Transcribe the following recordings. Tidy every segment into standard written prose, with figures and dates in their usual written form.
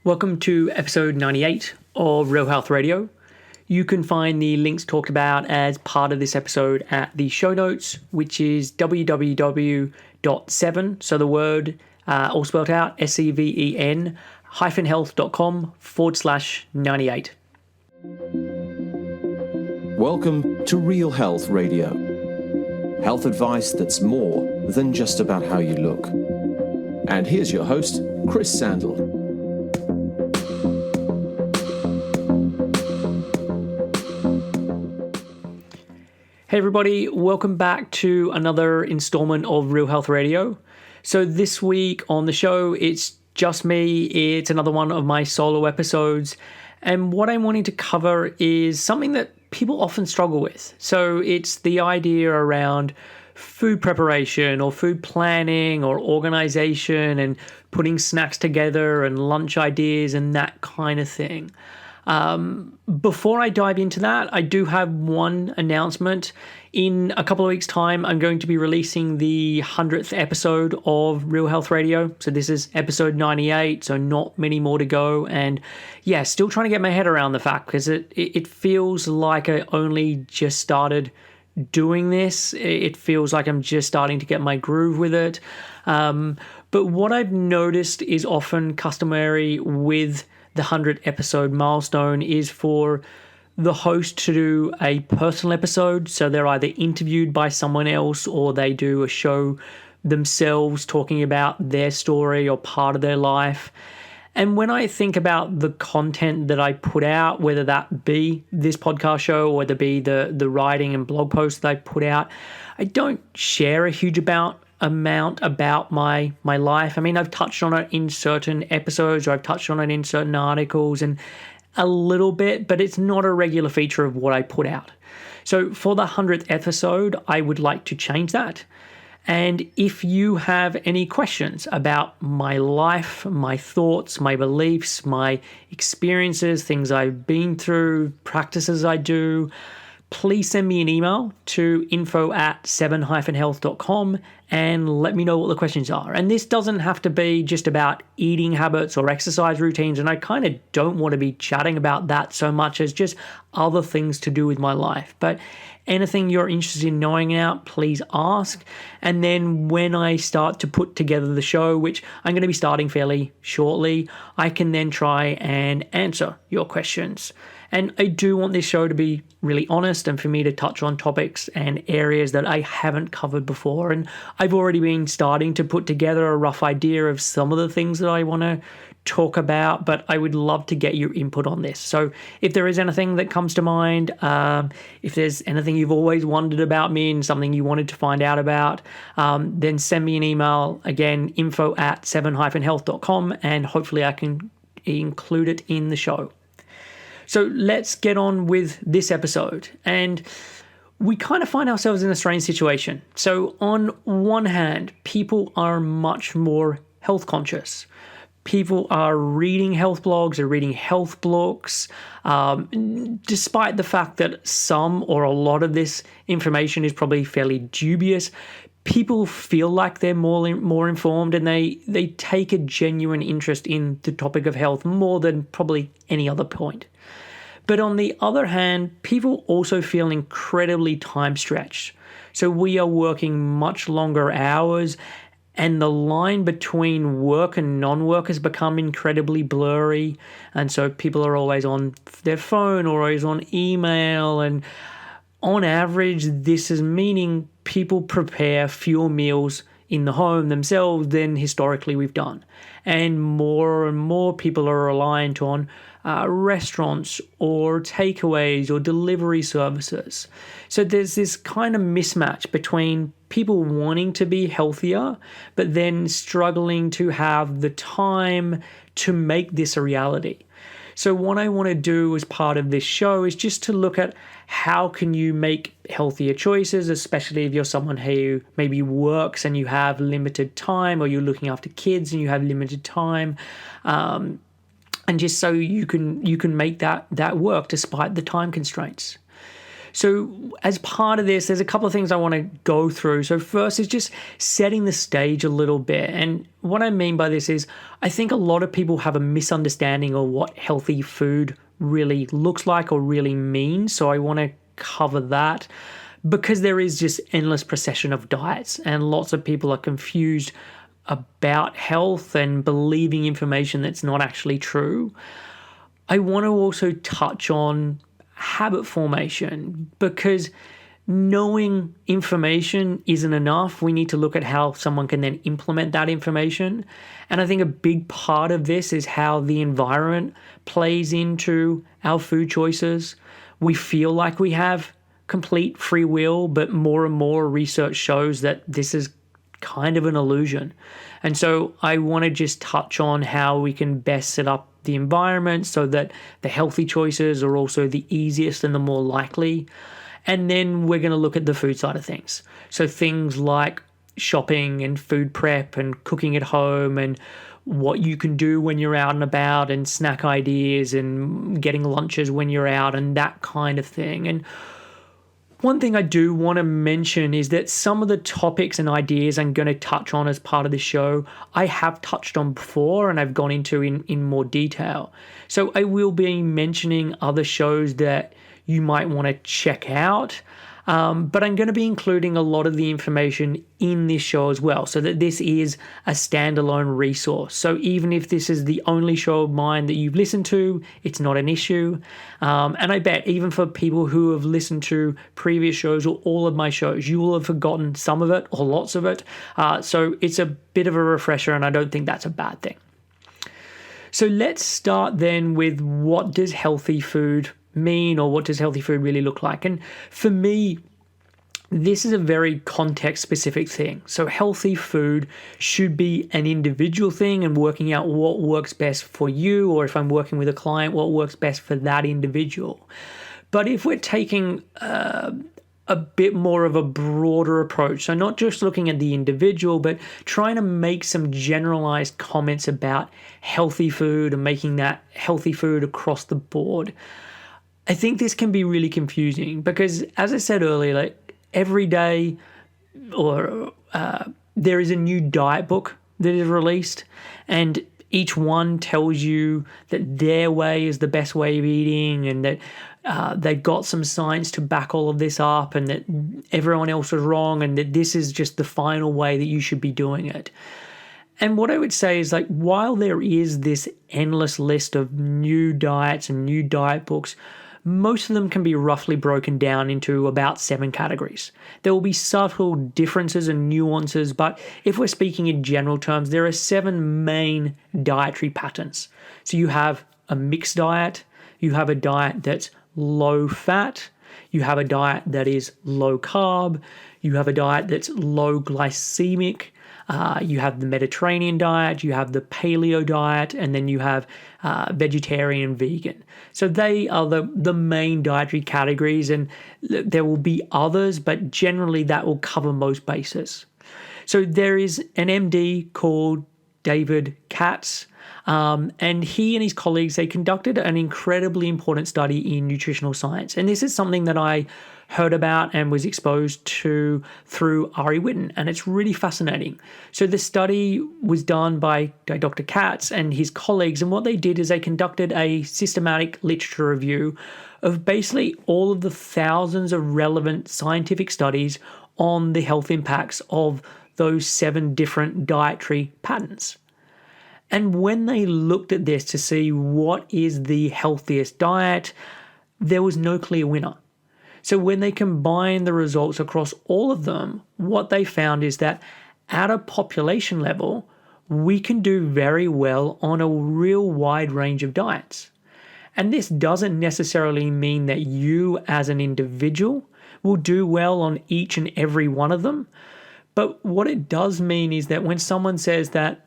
Welcome to episode 98 of Real Health Radio. You can find the links talked about as part of this episode at the show notes, which is www.7, so the word all spelled out, SEVEN, health.com/98. Welcome to Real Health Radio. Health advice that's more than just about how you look. And here's your host, Chris Sandel. Hey everybody, welcome back to another installment of Real Health Radio. So this week on the show, it's just me. It's another one of my solo episodes. And what I'm wanting to cover is something that people often struggle with. So it's the idea around food preparation or food planning or organization and putting snacks together and lunch ideas and that kind of thing. Before I dive into that, I do have one announcement. In a couple of weeks' time, I'm going to be releasing the 100th episode of Real Health Radio. So this is episode 98, so not many more to go. And yeah, still trying to get my head around the fact because it feels like I only just started doing this. It feels like I'm just starting to get my groove with it. But what I've noticed is often customary with the 100 episode milestone is for the host to do a personal episode. So they're either interviewed by someone else or they do a show themselves talking about their story or part of their life. And when I think about the content that I put out, whether that be this podcast show or whether it be the writing and blog posts that I put out, I don't share a huge amount about my life. I mean, I've touched on it in certain episodes or I've touched on it in certain articles and a little bit, but it's not a regular feature of what I put out. So for the 100th episode, I would like to change that. And if you have any questions about my life, my thoughts, my beliefs, my experiences, things I've been through, practices I do, please send me an email to info@7-health.com and let me know what the questions are. And this doesn't have to be just about eating habits or exercise routines. And I kind of don't want to be chatting about that so much as just other things to do with my life. But anything you're interested in knowing out, please ask. And then when I start to put together the show, which I'm going to be starting fairly shortly, I can then try and answer your questions. And I do want this show to be really honest and for me to touch on topics and areas that I haven't covered before. And I've already been starting to put together a rough idea of some of the things that I want to talk about, but I would love to get your input on this. So if there is anything that comes to mind, if there's anything you've always wondered about me and something you wanted to find out about, then send me an email. Again, info@7-health.com, and hopefully I can include it in the show. So let's get on with this episode. And we kind of find ourselves in a strange situation. So on one hand, people are much more health conscious. People are reading health blogs or reading health books, despite the fact that some or a lot of this information is probably fairly dubious. People feel like they're more informed and they take a genuine interest in the topic of health more than probably any other point. But on the other hand, people also feel incredibly time stretched. So we are working much longer hours and the line between work and non-work has become incredibly blurry. And so people are always on their phone or always on email. And on average, this is meaning people prepare fewer meals in the home themselves than historically we've done. And more people are reliant on restaurants or takeaways or delivery services. So there's this kind of mismatch between people wanting to be healthier, but then struggling to have the time to make this a reality. So what I want to do as part of this show is just to look at how can you make healthier choices, especially if you're someone who maybe works and you have limited time, or you're looking after kids and you have limited time. And just so you can make that work despite the time constraints. So as part of this, there's a couple of things I want to go through. So first is just setting the stage a little bit. And what I mean by this is I think a lot of people have a misunderstanding of what healthy food really looks like or really means. So I want to cover that because there is just endless procession of diets and lots of people are confused about health and believing information that's not actually true. I want to also touch on habit formation because knowing information isn't enough. We need to look at how someone can then implement that information. And I think a big part of this is how the environment plays into our food choices. We feel like we have complete free will, but more and more research shows that this is kind of an illusion. And so I want to just touch on how we can best set up the environment so that the healthy choices are also the easiest and the more likely. And then we're going to look at the food side of things. So things like shopping and food prep and cooking at home and what you can do when you're out and about and snack ideas and getting lunches when you're out and that kind of thing. And one thing I do want to mention is that some of the topics and ideas I'm going to touch on as part of the show, I have touched on before and I've gone into in more detail. So I will be mentioning other shows that you might want to check out. But I'm going to be including a lot of the information in this show as well, so that this is a standalone resource. So even if this is the only show of mine that you've listened to, it's not an issue. And I bet even for people who have listened to previous shows or all of my shows, you will have forgotten some of it or lots of it. So it's a bit of a refresher, and I don't think that's a bad thing. So let's start then with what does healthy food mean, or what does healthy food really look like? And for me, this is a very context specific thing. So healthy food should be an individual thing and working out what works best for you, or if I'm working with a client, what works best for that individual. But if we're taking a bit more of a broader approach, so not just looking at the individual, but trying to make some generalized comments about healthy food and making that healthy food across the board, I think this can be really confusing because, as I said earlier, like every day or there is a new diet book that is released, and each one tells you that their way is the best way of eating and that they've got some science to back all of this up and that everyone else is wrong and that this is just the final way that you should be doing it. And what I would say is, like, while there is this endless list of new diets and new diet books, most of them can be roughly broken down into about 7 categories. There will be subtle differences and nuances, but if we're speaking in general terms, there are 7 main dietary patterns. So you have a mixed diet, you have a diet that's low fat, you have a diet that is low carb, you have a diet that's low glycemic, you have the Mediterranean diet, you have the paleo diet, and then you have vegetarian and vegan. So they are the main dietary categories, and there will be others, but generally that will cover most bases. So there is an MD called David Katz, and he and his colleagues, they conducted an incredibly important study in nutritional science. And this is something that I heard about and was exposed to through Ari Whitten, and it's really fascinating. So the study was done by Dr. Katz and his colleagues, and what they did is they conducted a systematic literature review of basically all of the thousands of relevant scientific studies on the health impacts of those 7 different dietary patterns. And when they looked at this to see what is the healthiest diet, there was no clear winner. So when they combined the results across all of them, what they found is that at a population level, we can do very well on a real wide range of diets. And this doesn't necessarily mean that you as an individual will do well on each and every one of them. But what it does mean is that when someone says that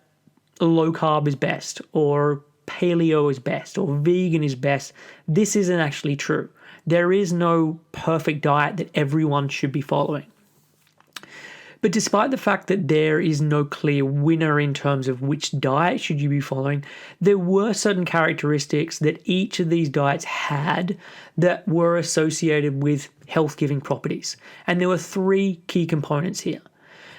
low carb is best, or paleo is best, or vegan is best, this isn't actually true. There is no perfect diet that everyone should be following. But despite the fact that there is no clear winner in terms of which diet should you be following, there were certain characteristics that each of these diets had that were associated with health-giving properties. And there were three key components here.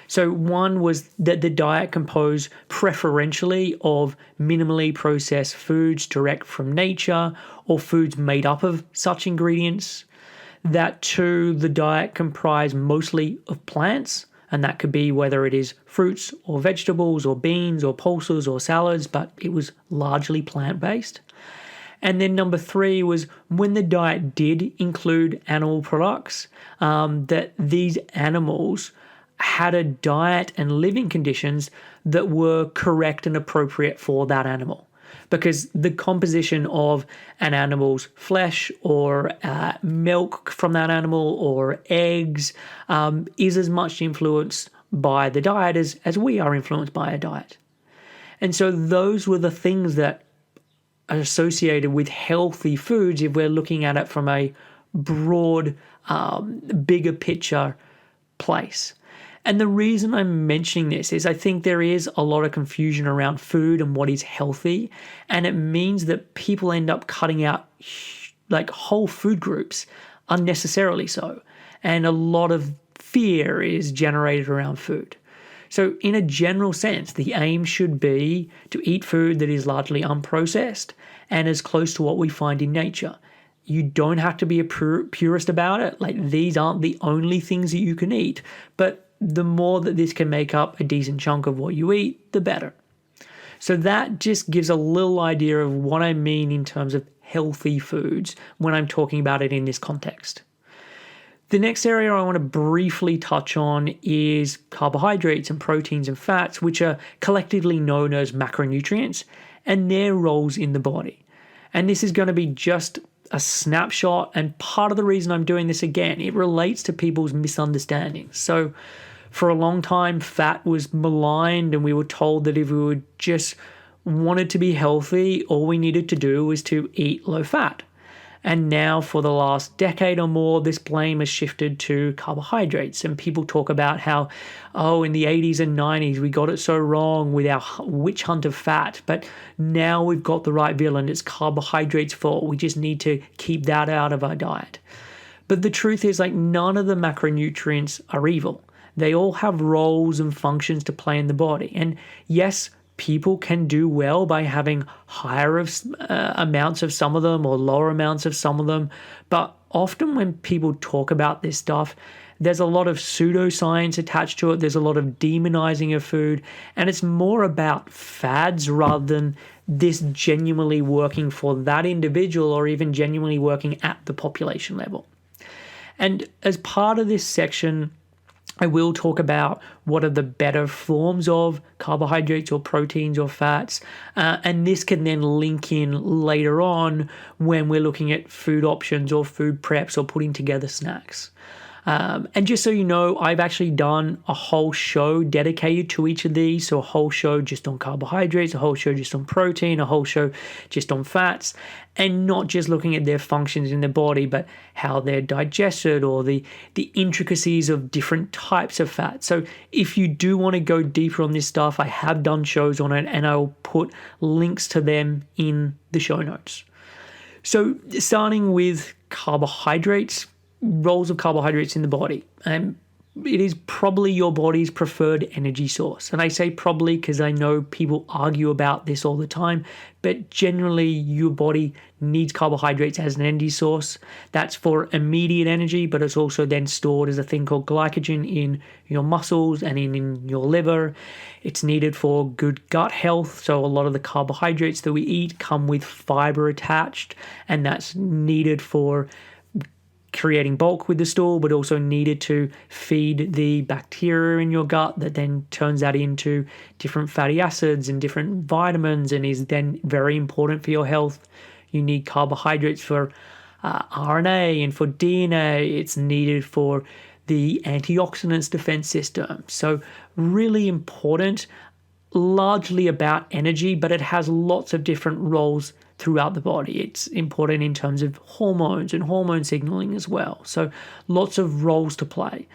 So one was that the diet composed preferentially of minimally processed foods direct from nature or foods made up of such ingredients. That two, the diet comprised mostly of plants, and that could be whether it is fruits or vegetables or beans or pulses or salads, but it was largely plant-based. And then number three was when the diet did include animal products, that these animals had a diet and living conditions that were correct and appropriate for that animal. Because the composition of an animal's flesh or milk from that animal or eggs is as much influenced by the diet as we are influenced by a diet. And so those were the things that are associated with healthy foods if we're looking at it from a broad, bigger picture place. And the reason I'm mentioning this is I think there is a lot of confusion around food and what is healthy, and it means that people end up cutting out like whole food groups unnecessarily so, and a lot of fear is generated around food. So in a general sense, the aim should be to eat food that is largely unprocessed and as close to what we find in nature. You don't have to be a purist about it. Like, these aren't the only things that you can eat, but the more that this can make up a decent chunk of what you eat, the better. So that just gives a little idea of what I mean in terms of healthy foods when I'm talking about it in this context. The next area I want to briefly touch on is carbohydrates and proteins and fats, which are collectively known as macronutrients, and their roles in the body. And this is going to be just a snapshot, and part of the reason I'm doing this again, it relates to people's misunderstandings. So for a long time, fat was maligned, and we were told that if we would just wanted to be healthy, all we needed to do was to eat low fat. And now for the last decade or more, this blame has shifted to carbohydrates. And people talk about how, in the 80s and 90s, we got it so wrong with our witch hunt of fat. But now we've got the right villain. It's carbohydrates' fault. We just need to keep that out of our diet. But the truth is, like, none of the macronutrients are evil. They all have roles and functions to play in the body. And yes, people can do well by having higher amounts of some of them or lower amounts of some of them. But often when people talk about this stuff, there's a lot of pseudoscience attached to it. There's a lot of demonizing of food. And it's more about fads rather than this genuinely working for that individual or even genuinely working at the population level. And as part of this section, I will talk about what are the better forms of carbohydrates or proteins or fats, and this can then link in later on when we're looking at food options or food preps or putting together snacks. And just so you know, I've actually done a whole show dedicated to each of these. So a whole show just on carbohydrates, a whole show just on protein, a whole show just on fats, and not just looking at their functions in the body, but how they're digested or the intricacies of different types of fat. So if you do want to go deeper on this stuff, I have done shows on it, and I'll put links to them in the show notes. So starting with carbohydrates, roles of carbohydrates in the body. It is probably your body's preferred energy source. And I say probably because I know people argue about this all the time, but generally your body needs carbohydrates as an energy source. That's for immediate energy, but it's also then stored as a thing called glycogen in your muscles and in your liver. It's needed for good gut health. So a lot of the carbohydrates that we eat come with fiber attached, and that's needed for creating bulk with the stool, but also needed to feed the bacteria in your gut that then turns that into different fatty acids and different vitamins and is then very important for your health. You need carbohydrates for RNA and for DNA. It's needed for the antioxidants defense system. So really important, largely about energy, but it has lots of different roles throughout the body. It's important in terms of hormones and hormone signaling as well. So lots of roles to play.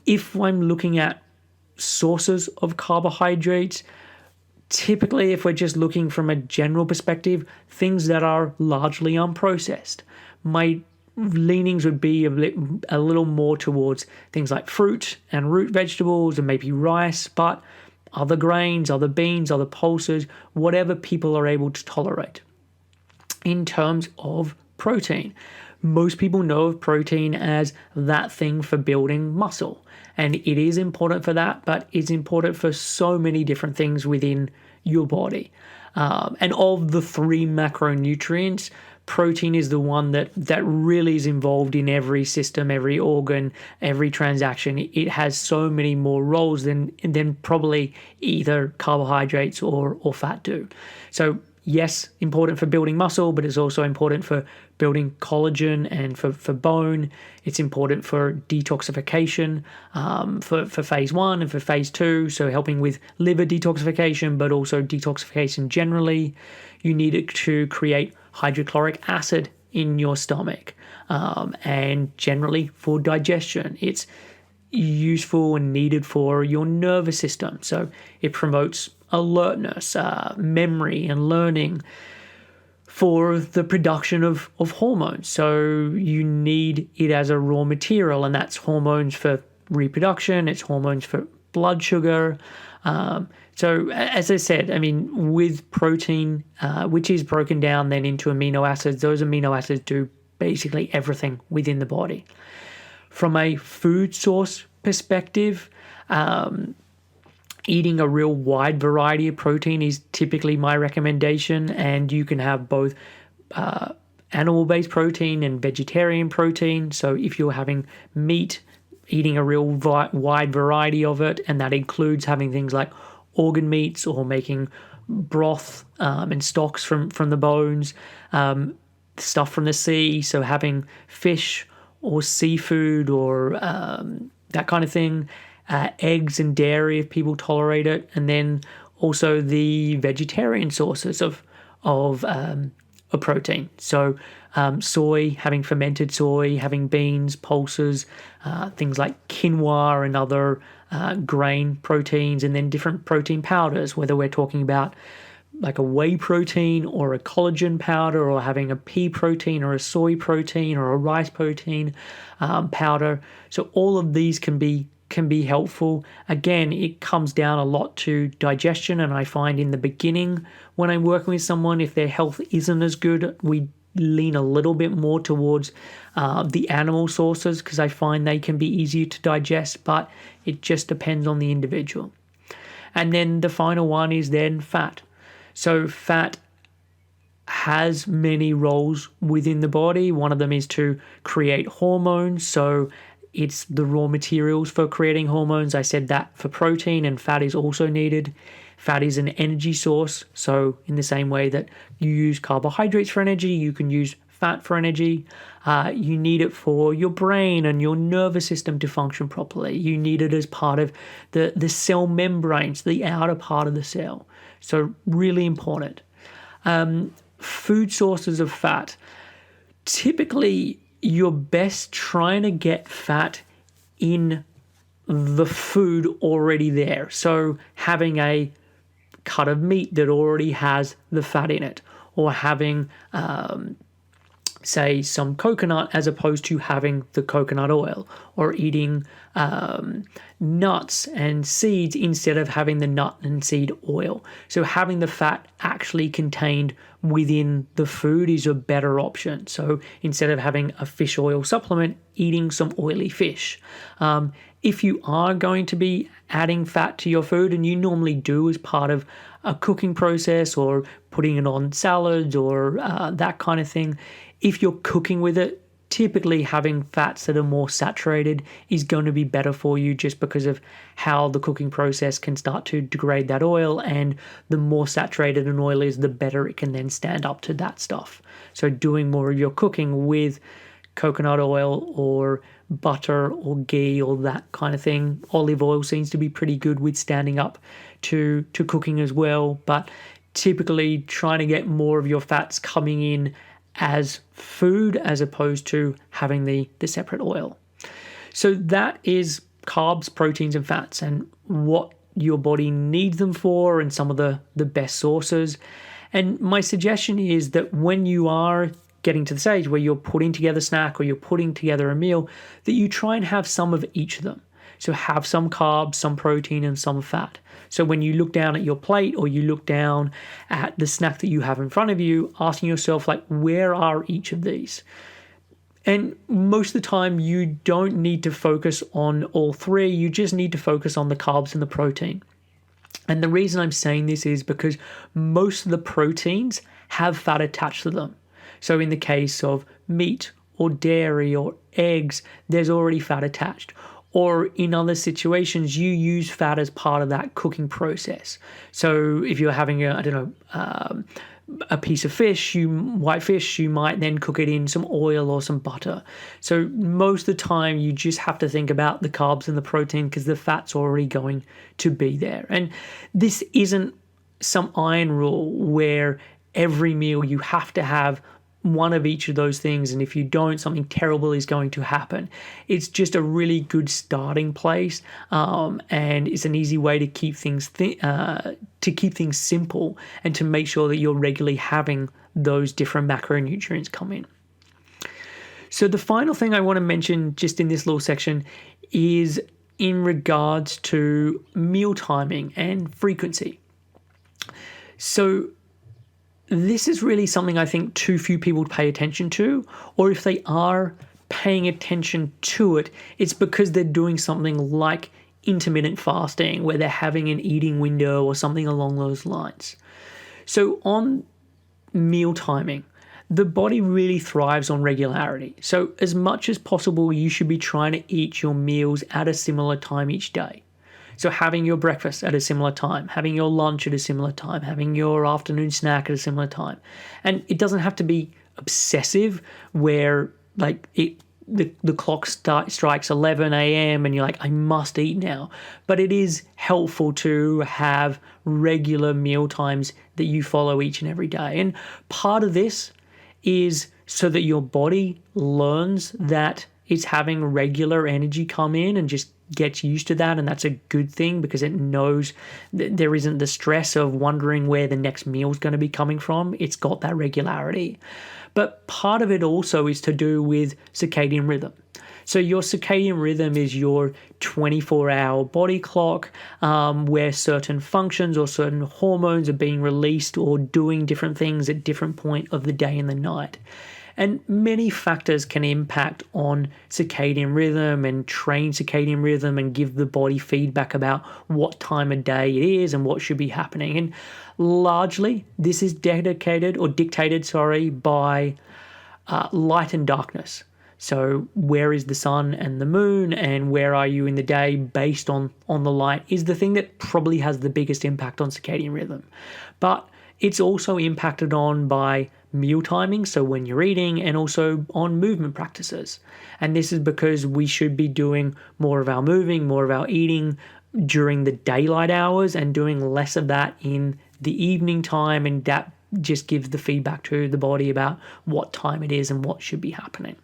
If I'm looking at sources of carbohydrates, typically, if we're just looking from a general perspective, things that are largely unprocessed. My leanings would be a little more towards things like fruit and root vegetables and maybe rice, but other grains, other beans, other pulses, whatever people are able to tolerate. In terms of protein, most people know of protein as that thing for building muscle. And it is important for that, but it's important for so many different things within your body. And of the 3 macronutrients, protein is the one that really is involved in every system, every organ, every transaction. It has so many more roles than probably either carbohydrates or fat do. So yes, important for building muscle, but it's also important for building collagen and for bone. It's important for detoxification for phase 1 and for phase 2, so helping with liver detoxification, but also detoxification generally. You need it to create hydrochloric acid in your stomach, and generally for digestion. It's useful and needed for your nervous system, so it promotes alertness, memory, and learning, for the production of hormones. So you need it as a raw material, and that's hormones for reproduction, it's hormones for blood sugar. So as I said, I mean, with protein, which is broken down then into amino acids, those amino acids do basically everything within the body. From a food source perspective, eating a real wide variety of protein is typically my recommendation, and you can have both animal-based protein and vegetarian protein. So if you're having meat, eating a real wide variety of it, and that includes having things like organ meats or making broth and stocks from the bones, stuff from the sea, so having fish or seafood or that kind of thing, eggs and dairy if people tolerate it, and then also the vegetarian sources of protein. So soy, having fermented soy, having beans, pulses, things like quinoa and other grain proteins, and then different protein powders, whether we're talking about like a whey protein or a collagen powder, or having a pea protein or a soy protein or a rice protein powder. So all of these can be helpful. Again, it comes down a lot to digestion, and I find in the beginning when I'm working with someone, if their health isn't as good, we lean a little bit more towards the animal sources, because I find they can be easier to digest, but it just depends on the individual. And then the final one is then fat. So fat has many roles within the body. One of them is to create hormones. So it's the raw materials for creating hormones. I said that for protein, and fat is also needed. Fat is an energy source. So in the same way that you use carbohydrates for energy, you can use fat for energy. You need it for your brain and your nervous system to function properly. You need it as part of the cell membranes, the outer part of the cell. So really important. Food sources of fat. Typically, you're best trying to get fat in the food already there. So having a cut of meat that already has the fat in it, or having say some coconut as opposed to having the coconut oil, or eating nuts and seeds instead of having the nut and seed oil. So having the fat actually contained within the food is a better option. So instead of having a fish oil supplement, eating some oily fish. If you are going to be adding fat to your food, and you normally do as part of a cooking process or putting it on salads or that kind of thing, if you're cooking with it, typically having fats that are more saturated is going to be better for you, just because of how the cooking process can start to degrade that oil, and the more saturated an oil is, the better it can then stand up to that stuff. So doing more of your cooking with coconut oil or butter or ghee or that kind of thing. Olive oil seems to be pretty good with standing up to cooking as well, but typically trying to get more of your fats coming in as food as opposed to having the separate oil. So that is carbs, proteins, and fats, and what your body needs them for, and some of the best sources. And my suggestion is that when you are getting to the stage where you're putting together a snack or you're putting together a meal, that you try and have some of each of them. So have some carbs, some protein, and some fat. So when you look down at your plate or you look down at the snack that you have in front of you, asking yourself, like, where are each of these? And most of the time, you don't need to focus on all three. You just need to focus on the carbs and the protein. And the reason I'm saying this is because most of the proteins have fat attached to them. So in the case of meat or dairy or eggs, there's already fat attached. Or in other situations, you use fat as part of that cooking process. So if you're having a piece of fish, white fish, you might then cook it in some oil or some butter. So most of the time, you just have to think about the carbs and the protein because the fat's already going to be there. And this isn't some iron rule where every meal you have to have one of each of those things, and if you don't, something terrible is going to happen. It's just a really good starting place, and it's an easy way to keep things simple and to make sure that you're regularly having those different macronutrients come in. So the final thing I want to mention just in this little section is in regards to meal timing and frequency. So this is really something I think too few people pay attention to, or if they are paying attention to it, it's because they're doing something like intermittent fasting where they're having an eating window or something along those lines. So on meal timing, the body really thrives on regularity. So as much as possible, you should be trying to eat your meals at a similar time each day. So having your breakfast at a similar time, having your lunch at a similar time, having your afternoon snack at a similar time. And it doesn't have to be obsessive where like the clock strikes 11 a.m. and you're like, I must eat now. But it is helpful to have regular meal times that you follow each and every day. And part of this is so that your body learns that it's having regular energy come in and just gets used to that, and that's a good thing because it knows that there isn't the stress of wondering where the next meal is going to be coming from. It's got that regularity. But part of it also is to do with circadian rhythm. So your circadian rhythm is your 24-hour body clock where certain functions or certain hormones are being released or doing different things at different point of the day and the night. And many factors can impact on circadian rhythm and train circadian rhythm and give the body feedback about what time of day it is and what should be happening. And largely, this is dictated by light and darkness. So where is the sun and the moon and where are you in the day based on the light is the thing that probably has the biggest impact on circadian rhythm. But it's also impacted on by meal timing, so when you're eating, and also on movement practices. And this is because we should be doing more of our moving, more of our eating during the daylight hours and doing less of that in the evening time, and that just gives the feedback to the body about what time it is and what should be happening.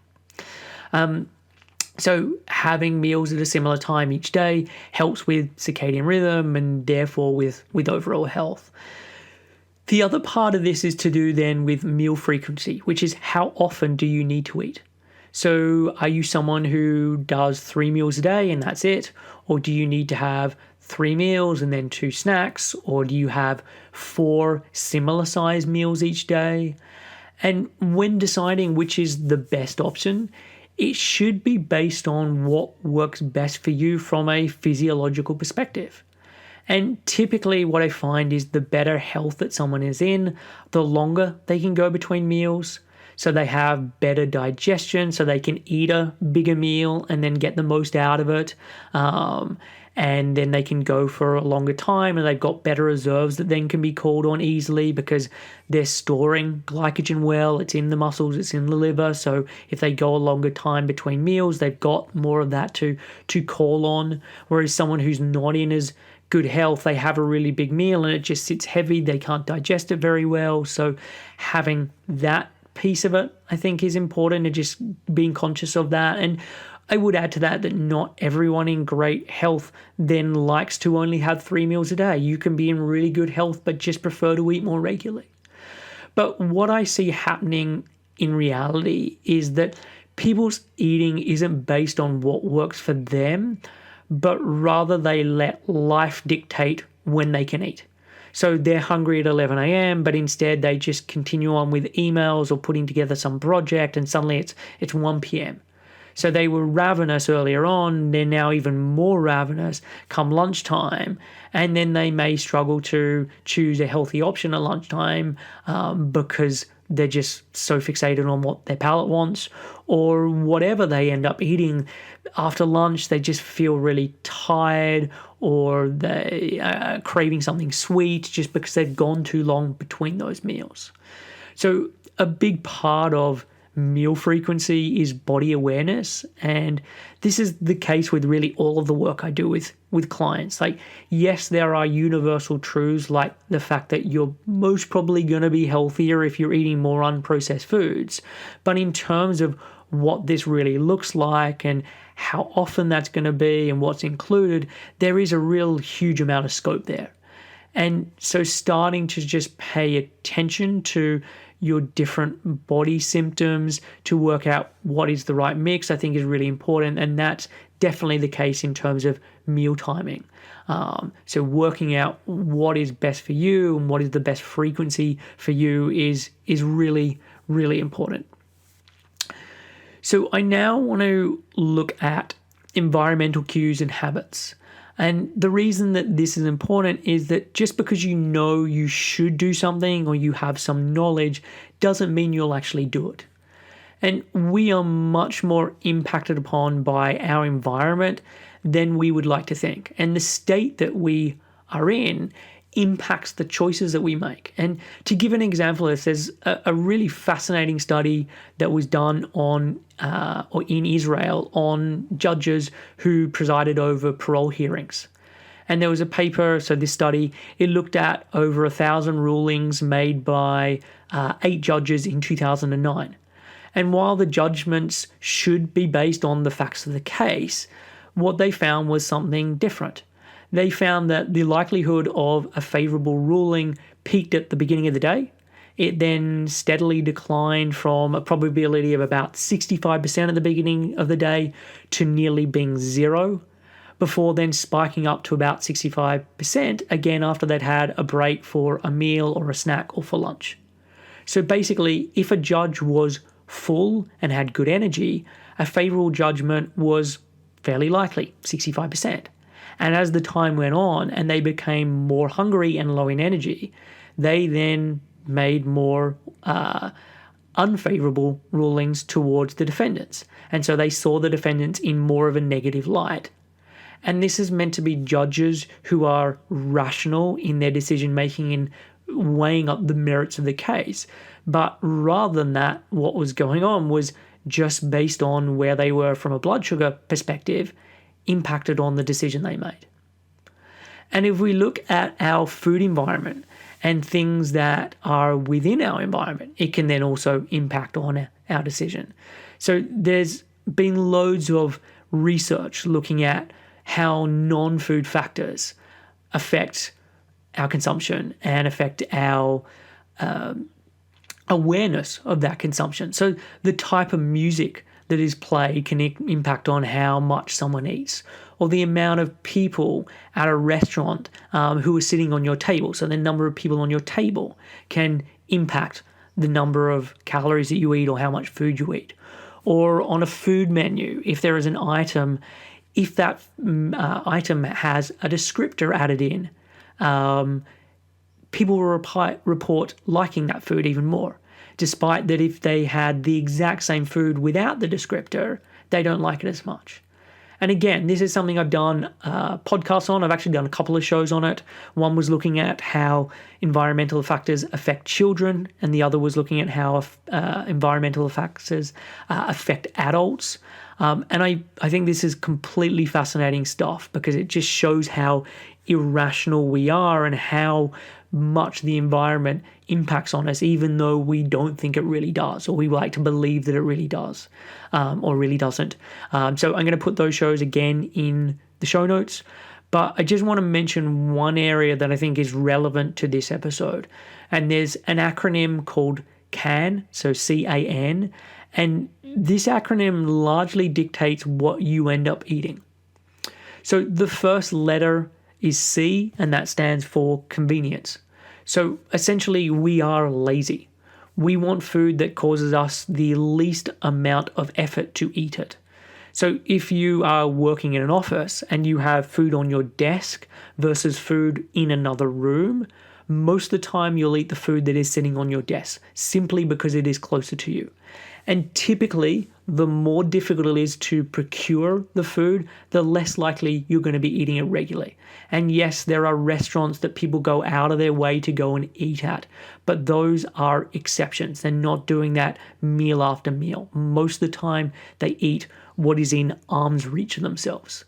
So having meals at a similar time each day helps with circadian rhythm and therefore with overall health. The other part of this is to do then with meal frequency, which is how often do you need to eat? So are you someone who does 3 meals a day and that's it? Or do you need to have 3 meals and then 2 snacks? Or do you have 4 similar sized meals each day? And when deciding which is the best option, it should be based on what works best for you from a physiological perspective. And typically what I find is the better health that someone is in, the longer they can go between meals. So they have better digestion, so they can eat a bigger meal and then get the most out of it. And then they can go for a longer time and they've got better reserves that then can be called on easily because they're storing glycogen well. It's in the muscles, it's in the liver. So if they go a longer time between meals, they've got more of that to call on. Whereas someone who's not in as good health, they have a really big meal and it just sits heavy. They can't digest it very well. So having that piece of it, I think, is important, and just being conscious of that. And I would add to that not everyone in great health then likes to only have 3 meals a day. You can be in really good health but just prefer to eat more regularly. But what I see happening in reality is that people's eating isn't based on what works for them, but rather they let life dictate when they can eat. So they're hungry at 11 a.m., but instead they just continue on with emails or putting together some project, and suddenly it's 1 p.m. So they were ravenous earlier on, they're now even more ravenous come lunchtime, and then they may struggle to choose a healthy option at lunchtime because they're just so fixated on what their palate wants, or whatever they end up eating after lunch, they just feel really tired, or they are craving something sweet just because they've gone too long between those meals. So a big part of meal frequency is body awareness, and this is the case with really all of the work I do with clients. Like, yes, there are universal truths like the fact that you're most probably going to be healthier if you're eating more unprocessed foods, but in terms of what this really looks like and how often that's going to be and what's included, there is a real huge amount of scope there. And so starting to just pay attention to your different body symptoms to work out what is the right mix, I think is really important. And that's definitely the case in terms of meal timing. So working out what is best for you and what is the best frequency for you is really, really important. So I now want to look at environmental cues and habits. And the reason that this is important is that just because you know you should do something or you have some knowledge doesn't mean you'll actually do it. And we are much more impacted upon by our environment than we would like to think. And the state that we are in impacts the choices that we make. And to give an example of this, there's a really fascinating study that was done on or in Israel on judges who presided over parole hearings. And there was a paper, so this study, it looked at over 1,000 rulings made by 8 judges in 2009. And while the judgments should be based on the facts of the case, what they found was something different. They found that the likelihood of a favorable ruling peaked at the beginning of the day. It then steadily declined from a probability of about 65% at the beginning of the day to nearly being 0, before then spiking up to about 65% again after they'd had a break for a meal or a snack or for lunch. So basically, if a judge was full and had good energy, a favorable judgment was fairly likely, 65%. And as the time went on and they became more hungry and low in energy, they then made more unfavorable rulings towards the defendants. And so they saw the defendants in more of a negative light. And this is meant to be judges who are rational in their decision making and weighing up the merits of the case. But rather than that, what was going on was just based on where they were from a blood sugar perspective, impacted on the decision they made. And if we look at our food environment and things that are within our environment, it can then also impact on our decision. So there's been loads of research looking at how non-food factors affect our consumption and affect our awareness of that consumption. So the type of music that is played can impact on how much someone eats, or the amount of people at a restaurant who are sitting on your table. So the number of people on your table can impact the number of calories that you eat or how much food you eat. Or on a food menu, if there is an item, if that item has a descriptor added in, people will report liking that food even more, despite that if they had the exact same food without the descriptor, they don't like it as much. And again, this is something I've done podcasts on. I've actually done a couple of shows on it. One was looking at how environmental factors affect children, and the other was looking at how environmental factors affect adults. And I think this is completely fascinating stuff because it just shows how irrational we are and how much the environment impacts on us, even though we don't think it really does, or we like to believe that it really does, or really doesn't. So I'm going to put those shows again in the show notes. But I just want to mention one area that I think is relevant to this episode. And there's an acronym called C.A.N, so C-A-N. And this acronym largely dictates what you end up eating. So the first letter is C, and that stands for convenience. So essentially, we are lazy. We want food that causes us the least amount of effort to eat it. So if you are working in an office and you have food on your desk versus food in another room, most of the time you'll eat the food that is sitting on your desk simply because it is closer to you. And typically, the more difficult it is to procure the food, the less likely you're going to be eating it regularly. And yes, there are restaurants that people go out of their way to go and eat at, but those are exceptions. They're not doing that meal after meal. Most of the time, they eat what is in arm's reach of themselves.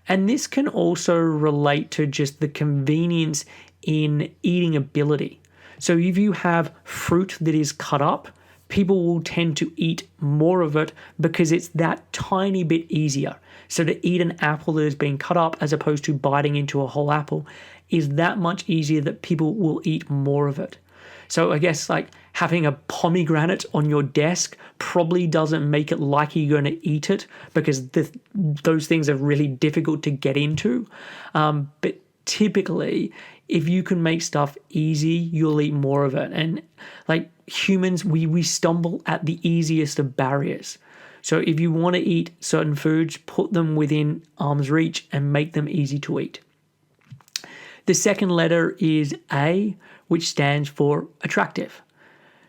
And this can also relate to just the convenience in eating ability. So if you have fruit that is cut up, people will tend to eat more of it because it's that tiny bit easier. So to eat an apple that has been cut up as opposed to biting into a whole apple is that much easier that people will eat more of it. So I guess like having a pomegranate on your desk probably doesn't make it like you're going to eat it because those things are really difficult to get into. But typically, if you can make stuff easy, you'll eat more of it. And like humans, we stumble at the easiest of barriers. So if you want to eat certain foods, put them within arm's reach and make them easy to eat. The second letter is A, which stands for attractive.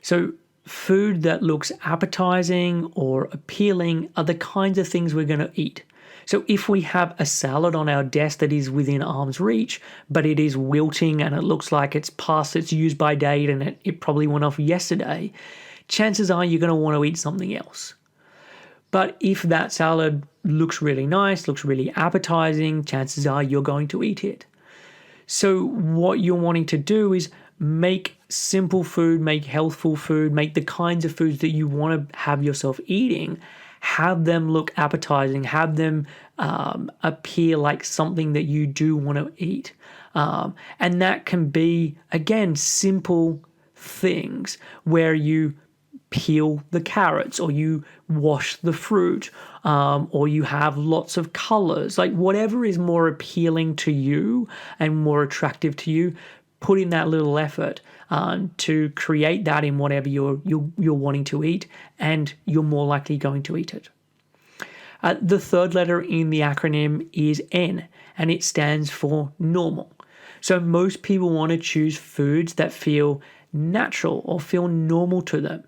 So food that looks appetizing or appealing are the kinds of things we're going to eat. So if we have a salad on our desk that is within arm's reach, but it is wilting and it looks like it's past its use-by date and it probably went off yesterday, chances are you're going to want to eat something else. But if that salad looks really nice, looks really appetizing, chances are you're going to eat it. So what you're wanting to do is make simple food, make healthful food, make the kinds of foods that you want to have yourself eating, have them look appetizing, have them appear like something that you do want to eat. And that can be, again, simple things where you peel the carrots or you wash the fruit or you have lots of colors, like whatever is more appealing to you and more attractive to you, put in that little effort to create that in whatever you're wanting to eat, and you're more likely going to eat it. The third letter in the acronym is N, and it stands for normal. So most people want to choose foods that feel natural or feel normal to them.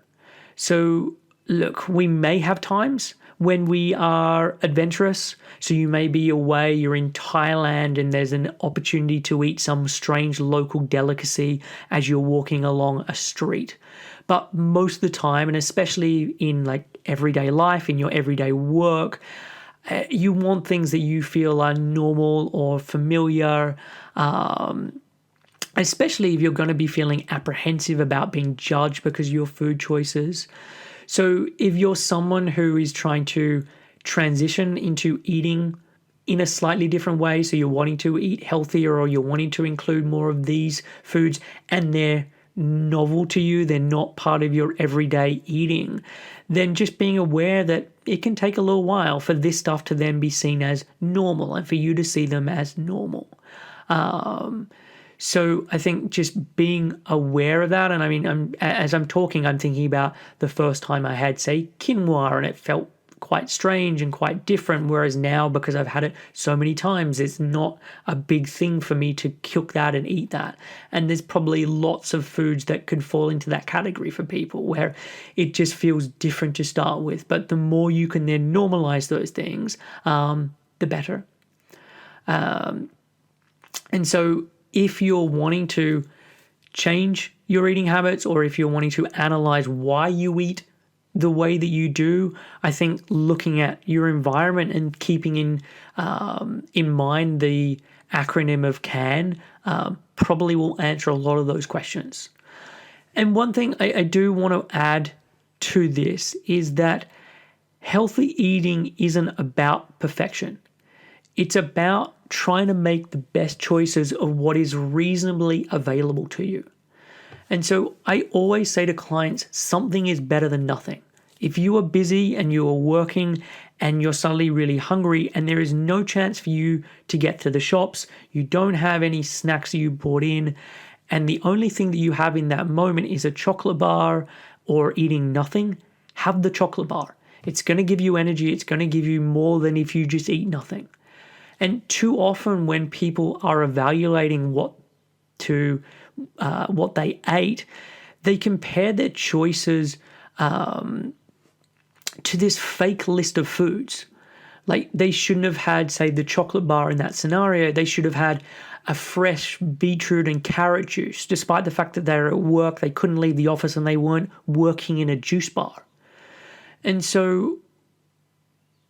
So look, we may have times when we are adventurous. So you may be away, you're in Thailand, and there's an opportunity to eat some strange local delicacy as you're walking along a street. But most of the time, and especially in like everyday life, in your everyday work, you want things that you feel are normal or familiar, especially if you're going to be feeling apprehensive about being judged because of your food choices. So if you're someone who is trying to transition into eating in a slightly different way, so you're wanting to eat healthier or you're wanting to include more of these foods and they're novel to you, they're not part of your everyday eating, then just being aware that it can take a little while for this stuff to then be seen as normal and for you to see them as normal. So I think just being aware of that, and I mean, as I'm talking, I'm thinking about the first time I had, say, quinoa, and it felt quite strange and quite different, whereas now, because I've had it so many times, it's not a big thing for me to cook that and eat that. And there's probably lots of foods that could fall into that category for people where it just feels different to start with. But the more you can then normalize those things, the better. And so if you're wanting to change your eating habits, or if you're wanting to analyze why you eat the way that you do, I think looking at your environment and keeping in mind the acronym of C.A.N probably will answer a lot of those questions. And one thing I do want to add to this is that healthy eating isn't about perfection. It's about trying to make the best choices of what is reasonably available to you. And so I always say to clients, something is better than nothing. If you are busy and you are working and you're suddenly really hungry and there is no chance for you to get to the shops, you don't have any snacks you bought in, and the only thing that you have in that moment is a chocolate bar or eating nothing, have the chocolate bar. It's going to give you energy. It's going to give you more than if you just eat nothing. And too often when people are evaluating what they ate, they compare their choices to this fake list of foods. Like they shouldn't have had, say, the chocolate bar in that scenario. They should have had a fresh beetroot and carrot juice, despite the fact that they're at work, they couldn't leave the office and they weren't working in a juice bar. And so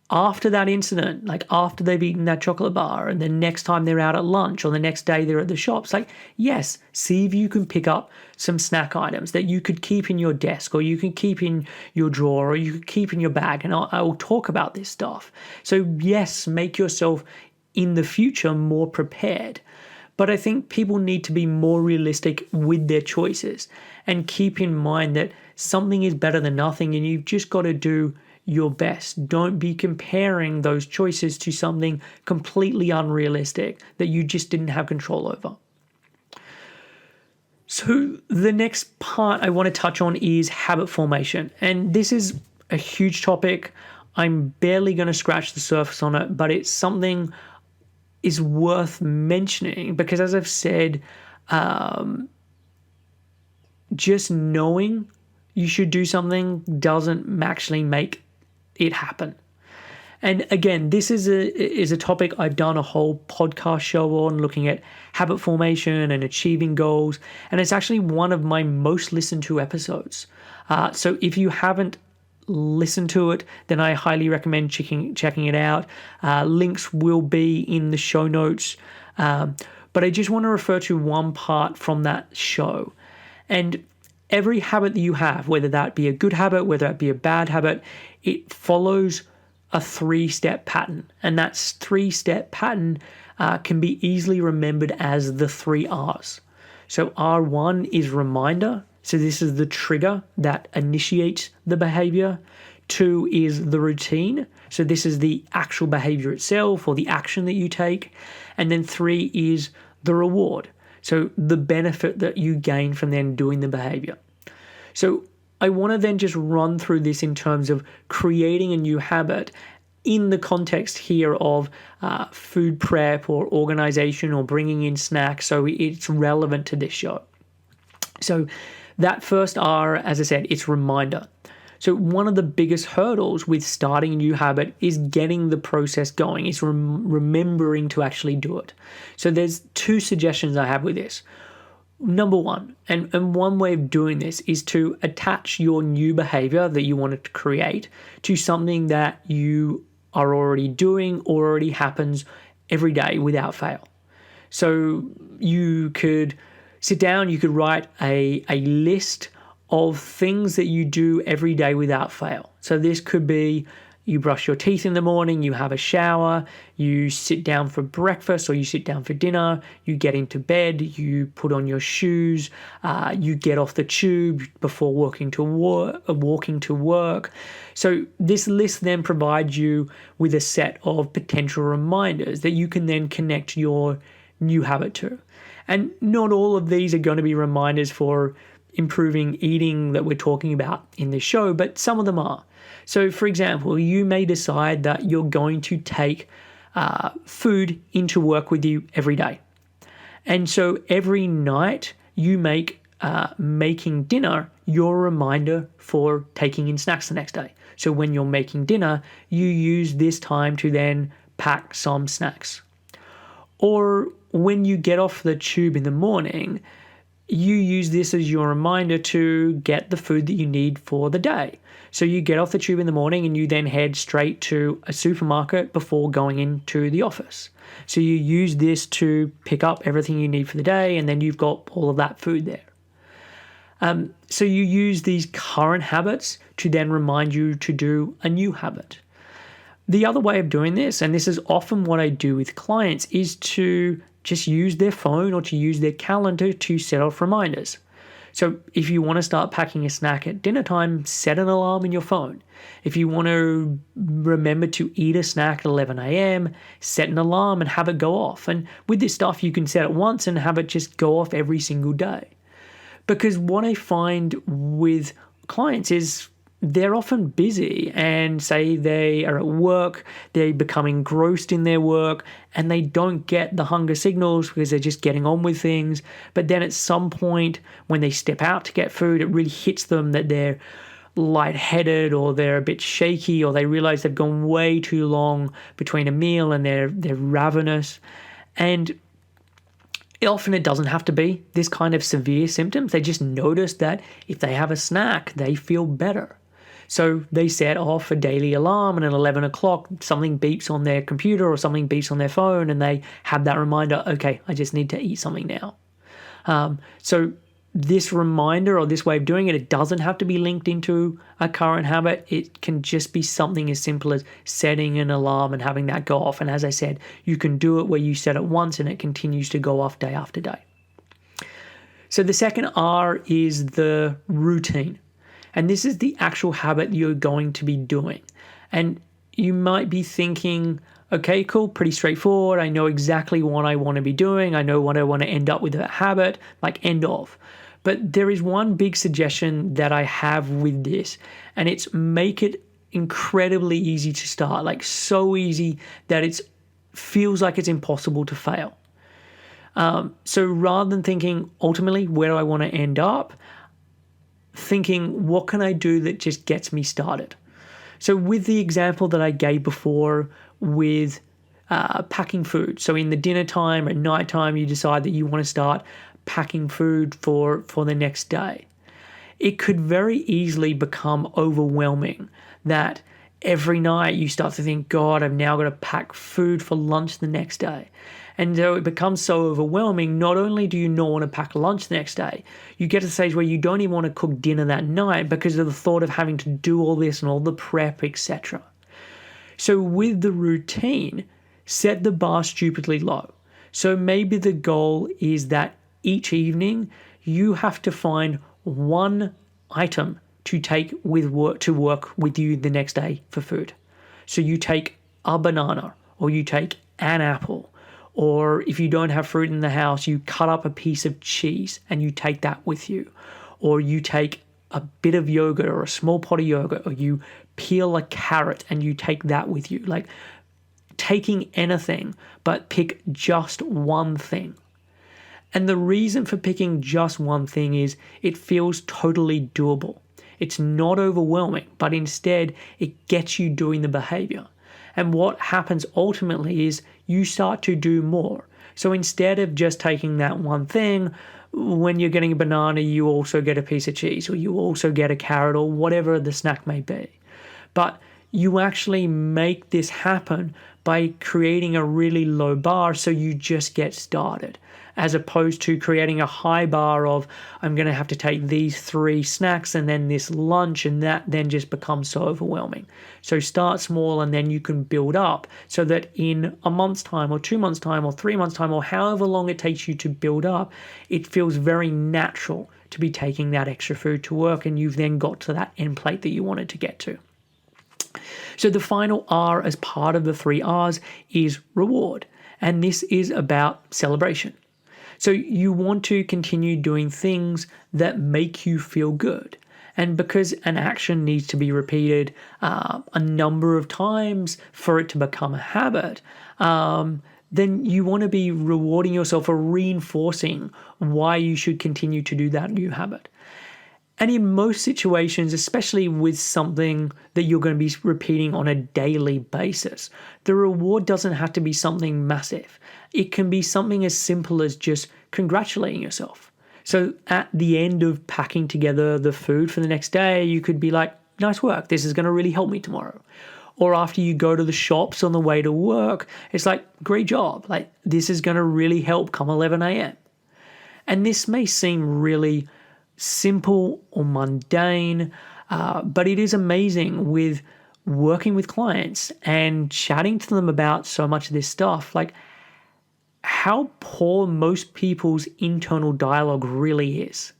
after that incident, like after they've eaten that chocolate bar and the next time they're out at lunch or the next day they're at the shops, like, yes, see if you can pick up some snack items that you could keep in your desk or you can keep in your drawer or you could keep in your bag. And I will talk about this stuff. So yes, make yourself in the future more prepared. But I think people need to be more realistic with their choices and keep in mind that something is better than nothing and you've just got to do your best. Don't be comparing those choices to something completely unrealistic that you just didn't have control over. So the next part I want to touch on is habit formation. And this is a huge topic. I'm barely going to scratch the surface on it, but it's something is worth mentioning because, as I've said, just knowing you should do something doesn't actually make it happen. And again, this is a topic I've done a whole podcast show on, looking at habit formation and achieving goals. And it's actually one of my most listened to episodes. So if you haven't listened to it, then I highly recommend checking it out. Links will be in the show notes. But I just want to refer to one part from that show. And every habit that you have, whether that be a good habit, whether that be a bad habit, it follows a 3-step pattern. And that 3-step pattern can be easily remembered as the 3 R's. So R1 is reminder. So this is the trigger that initiates the behavior. 2 is the routine. So this is the actual behavior itself or the action that you take. And then 3 is the reward. So the benefit that you gain from then doing the behavior. So I want to then just run through this in terms of creating a new habit in the context here of food prep or organization or bringing in snacks. So it's relevant to this show. So that first R, as I said, it's reminder. So one of the biggest hurdles with starting a new habit is getting the process going, is remembering to actually do it. So there's 2 suggestions I have with this. Number 1, and one way of doing this is to attach your new behavior that you wanted to create to something that you are already doing or already happens every day without fail. So you could sit down, you could write a list of things that you do every day without fail. So this could be you brush your teeth in the morning, you have a shower, you sit down for breakfast or you sit down for dinner, you get into bed, you put on your shoes, you get off the tube before walking to work. So this list then provides you with a set of potential reminders that you can then connect your new habit to. And not all of these are going to be reminders for improving eating that we're talking about in this show, but some of them are. So for example, you may decide that you're going to take food into work with you every day. And so every night you make making dinner your reminder for taking in snacks the next day. So when you're making dinner, you use this time to then pack some snacks. Or when you get off the tube in the morning, you use this as your reminder to get the food that you need for the day. So you get off the tube in the morning and you then head straight to a supermarket before going into the office. So you use this to pick up everything you need for the day, and then you've got all of that food there. So you use these current habits to then remind you to do a new habit. The other way of doing this, and this is often what I do with clients, is to just use their phone or to use their calendar to set off reminders. So if you want to start packing a snack at dinner time, set an alarm in your phone. If you want to remember to eat a snack at 11 a.m., set an alarm and have it go off. And with this stuff, you can set it once and have it just go off every single day. Because what I find with clients is they're often busy, and say they are at work, they become engrossed in their work and they don't get the hunger signals because they're just getting on with things. But then at some point when they step out to get food, it really hits them that they're lightheaded or they're a bit shaky, or they realize they've gone way too long between a meal and they're ravenous. And often it doesn't have to be this kind of severe symptoms. They just notice that if they have a snack, they feel better. So they set off a daily alarm, and at 11 o'clock, something beeps on their computer or something beeps on their phone, and they have that reminder, okay, I just need to eat something now. So this reminder or this way of doing it, it doesn't have to be linked into a current habit. It can just be something as simple as setting an alarm and having that go off. And as I said, you can do it where you set it once and it continues to go off day after day. So the second R is the routine. And this is the actual habit you're going to be doing. And you might be thinking, okay, cool, pretty straightforward. I know exactly what I want to be doing. I know what I want to end up with that habit, like end of. But there is one big suggestion that I have with this, and it's make it incredibly easy to start, like so easy that it feels like it's impossible to fail. So rather than thinking, ultimately, where do I want to end up? Thinking, what can I do that just gets me started? So with the example that I gave before with packing food. So in the dinner time or night time, you decide that you want to start packing food for the next day. It could very easily become overwhelming that every night you start to think, God, I've now got to pack food for lunch the next day. And so it becomes so overwhelming, not only do you not want to pack lunch the next day, you get to the stage where you don't even want to cook dinner that night because of the thought of having to do all this and all the prep, etc. So with the routine, set the bar stupidly low. So maybe the goal is that each evening you have to find one item to take to work with you the next day for food. So you take a banana, or you take an apple, or if you don't have fruit in the house, you cut up a piece of cheese and you take that with you. Or you take a bit of yogurt or a small pot of yogurt, or you peel a carrot and you take that with you. Like taking anything, but pick just one thing. And the reason for picking just one thing is it feels totally doable. It's not overwhelming, but instead it gets you doing the behavior. And what happens ultimately is you start to do more. So instead of just taking that one thing, when you're getting a banana, you also get a piece of cheese, or you also get a carrot, or whatever the snack may be. But you actually make this happen by creating a really low bar so you just get started, as opposed to creating a high bar of, I'm going to have to take these 3 snacks and then this lunch, and that then just becomes so overwhelming. So start small and then you can build up so that in a month's time or 2 months' time or 3 months' time or however long it takes you to build up, it feels very natural to be taking that extra food to work, and you've then got to that end plate that you wanted to get to. So the final R as part of the 3 R's is reward, and this is about celebration. So you want to continue doing things that make you feel good. And because an action needs to be repeated a number of times for it to become a habit, then you want to be rewarding yourself or reinforcing why you should continue to do that new habit. And in most situations, especially with something that you're going to be repeating on a daily basis, the reward doesn't have to be something massive. It can be something as simple as just congratulating yourself. So at the end of packing together the food for the next day, you could be like, nice work, this is going to really help me tomorrow. Or after you go to the shops on the way to work, it's like, great job, like this is going to really help come 11 a.m. And this may seem really simple or mundane, but it is amazing with working with clients and chatting to them about so much of this stuff, like how poor most people's internal dialogue really is.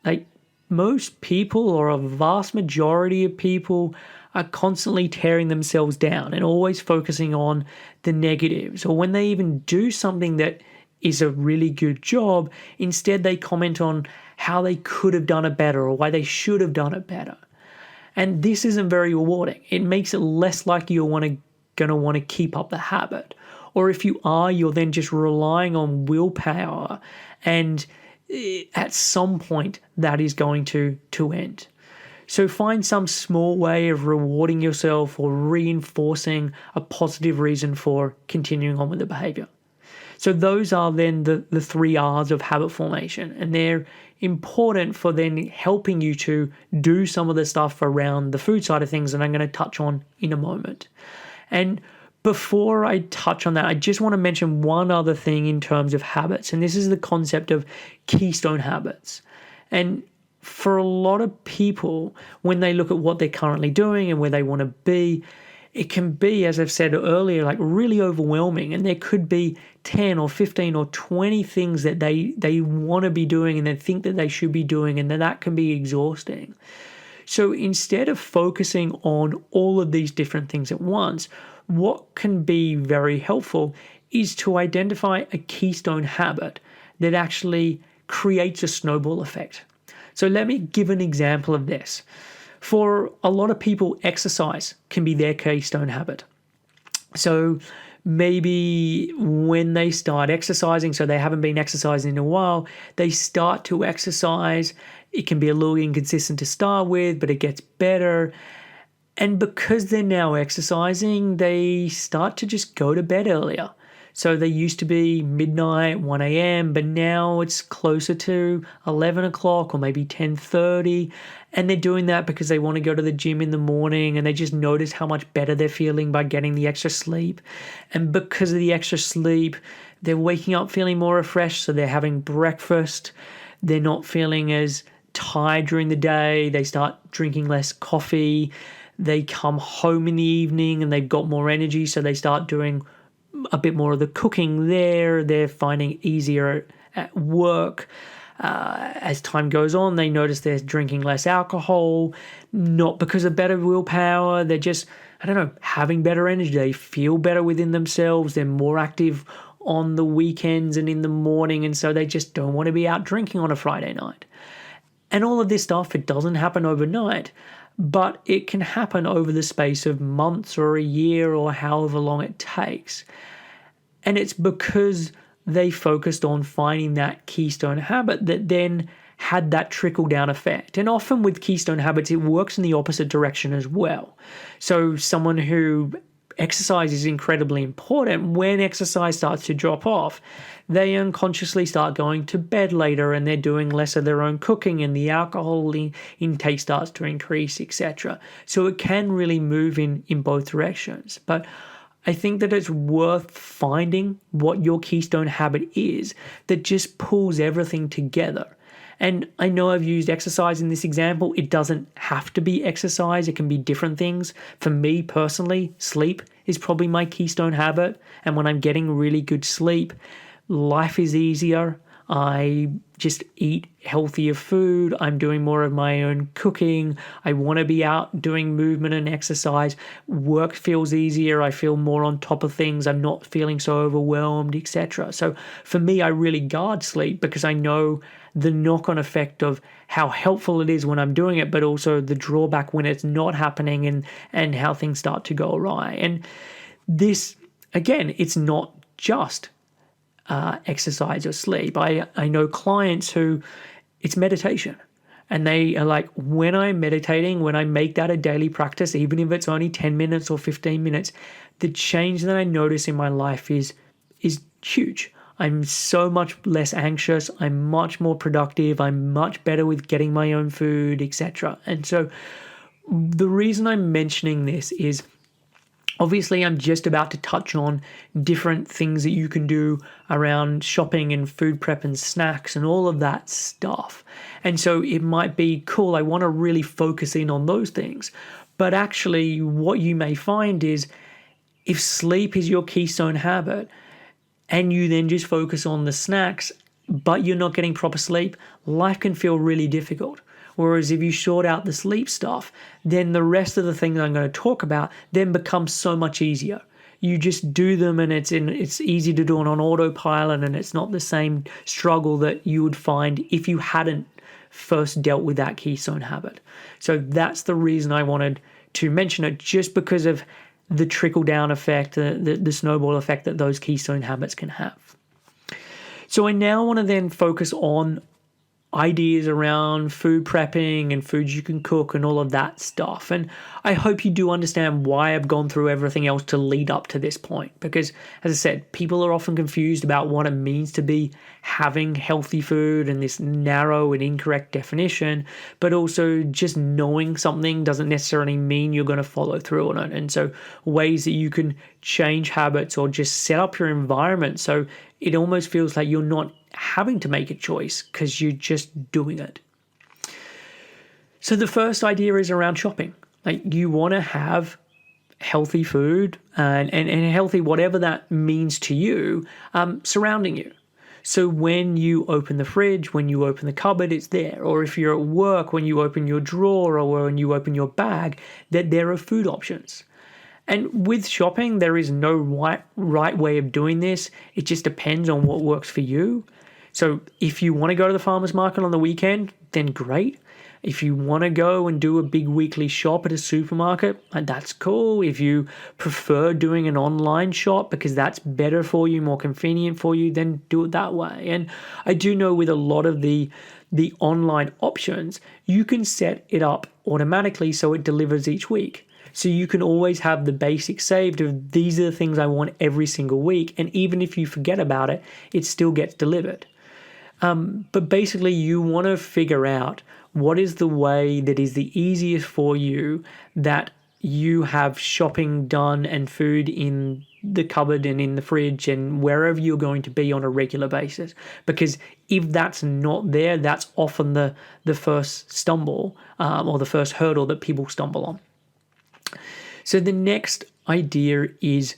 Like most people, or a vast majority of people, are constantly tearing themselves down and always focusing on the negatives. Or when they even do something that is a really good job, instead they comment on how they could have done it better or why they should have done it better. And this isn't very rewarding. It makes it less likely you're going to want to keep up the habit. Or if you are, you're then just relying on willpower, and at some point that is going to end. So find some small way of rewarding yourself or reinforcing a positive reason for continuing on with the behavior. So those are then the 3 R's of habit formation, and they're important for then helping you to do some of the stuff around the food side of things, and I'm going to touch on in a moment. And before I touch on that, I just want to mention one other thing in terms of habits, and this is the concept of keystone habits. And for a lot of people, when they look at what they're currently doing and where they want to be, it can be, as I've said earlier, like really overwhelming, and there could be 10 or 15 or 20 things that they want to be doing and they think that they should be doing, and that can be exhausting. So instead of focusing on all of these different things at once, what can be very helpful is to identify a keystone habit that actually creates a snowball effect. So let me give an example of this. For a lot of people, exercise can be their keystone habit. So maybe when they start exercising, so they haven't been exercising in a while, they start to exercise. It can be a little inconsistent to start with, but it gets better. And because they're now exercising, they start to just go to bed earlier. So they used to be midnight, 1 a.m., but now it's closer to 11 o'clock or maybe 10:30. And they're doing that because they want to go to the gym in the morning, and they just notice how much better they're feeling by getting the extra sleep. And because of the extra sleep, they're waking up feeling more refreshed, so they're having breakfast. They're not feeling as tired during the day. They start drinking less coffee. They come home in the evening and they've got more energy, so they start doing a bit more of the cooking there. They're finding it easier at work. As time goes on, they notice they're drinking less alcohol, not because of better willpower. They're just, having better energy. They feel better within themselves. They're more active on the weekends and in the morning, and so they just don't want to be out drinking on a Friday night. And all of this stuff, it doesn't happen overnight, but it can happen over the space of months or a year or however long it takes. And it's because they focused on finding that keystone habit that then had that trickle-down effect. And often with keystone habits, it works in the opposite direction as well. So someone who exercise is incredibly important, when exercise starts to drop off, they unconsciously start going to bed later, and they're doing less of their own cooking, and the alcohol intake starts to increase, etc. So it can really move in both directions. But I think that it's worth finding what your keystone habit is that just pulls everything together. And I know I've used exercise in this example. It doesn't have to be exercise. It can be different things. For me personally, sleep is probably my keystone habit. And when I'm getting really good sleep, life is easier. I just eat healthier food. I'm doing more of my own cooking. I want to be out doing movement and exercise. Work feels easier. I feel more on top of things. I'm not feeling so overwhelmed, etc. So for me, I really guard sleep because I know the knock-on effect of how helpful it is when I'm doing it, but also the drawback when it's not happening and how things start to go awry. And this, again, it's not just exercise or sleep. I know clients who it's meditation, and they are like, when I'm meditating, when I make that a daily practice, even if it's only 10 minutes or 15 minutes, the change that I notice in my life is huge. I'm so much less anxious. I'm much more productive. I'm much better with getting my own food, etc. And so the reason I'm mentioning this is obviously I'm just about to touch on different things that you can do around shopping and food prep and snacks and all of that stuff. And so it might be cool. I want to really focus in on those things. But actually what you may find is if sleep is your keystone habit, and you then just focus on the snacks, but you're not getting proper sleep, life can feel really difficult. Whereas if you sort out the sleep stuff, then the rest of the things I'm going to talk about then becomes so much easier. You just do them and it's easy to do it on autopilot, and it's not the same struggle that you would find if you hadn't first dealt with that keystone habit. So that's the reason I wanted to mention it, just because of the trickle-down effect, the snowball effect that those keystone habits can have. So I now want to then focus on ideas around food prepping and foods you can cook and all of that stuff. And I hope you do understand why I've gone through everything else to lead up to this point. Because, as I said, people are often confused about what it means to be having healthy food and this narrow and incorrect definition, but also just knowing something doesn't necessarily mean you're going to follow through on it. And so ways that you can change habits or just set up your environment so it almost feels like you're not having to make a choice because you're just doing it. So the first idea is around shopping. Like, you want to have healthy food and healthy, whatever that means to you, surrounding you. So when you open the fridge, when you open the cupboard, it's there. Or if you're at work, when you open your drawer or when you open your bag, that there are food options. And with shopping, there is no right way of doing this. It just depends on what works for you. So if you want to go to the farmer's market on the weekend, then great. If you want to go and do a big weekly shop at a supermarket, that's cool. If you prefer doing an online shop because that's better for you, more convenient for you, then do it that way. And I do know with a lot of the online options, you can set it up automatically so it delivers each week. So you can always have the basics saved of these are the things I want every single week. And even if you forget about it, it still gets delivered. But basically you want to figure out what is the way that is the easiest for you, that you have shopping done and food in the cupboard and in the fridge and wherever you're going to be on a regular basis. Because if that's not there, that's often the first stumble or the first hurdle that people stumble on. So the next idea is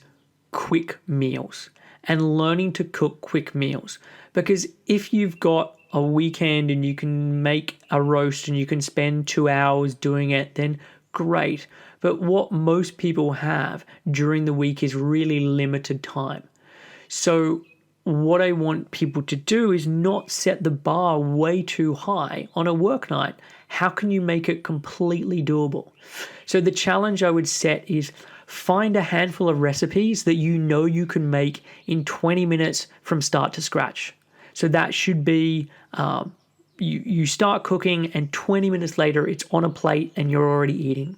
quick meals and learning to cook quick meals. Because if you've got a weekend and you can make a roast and you can spend 2 hours doing it, then great. But what most people have during the week is really limited time. So what I want people to do is not set the bar way too high on a work night. How can you make it completely doable? So the challenge I would set is find a handful of recipes that you know you can make in 20 minutes from start to scratch. So that should be you start cooking and 20 minutes later it's on a plate and you're already eating.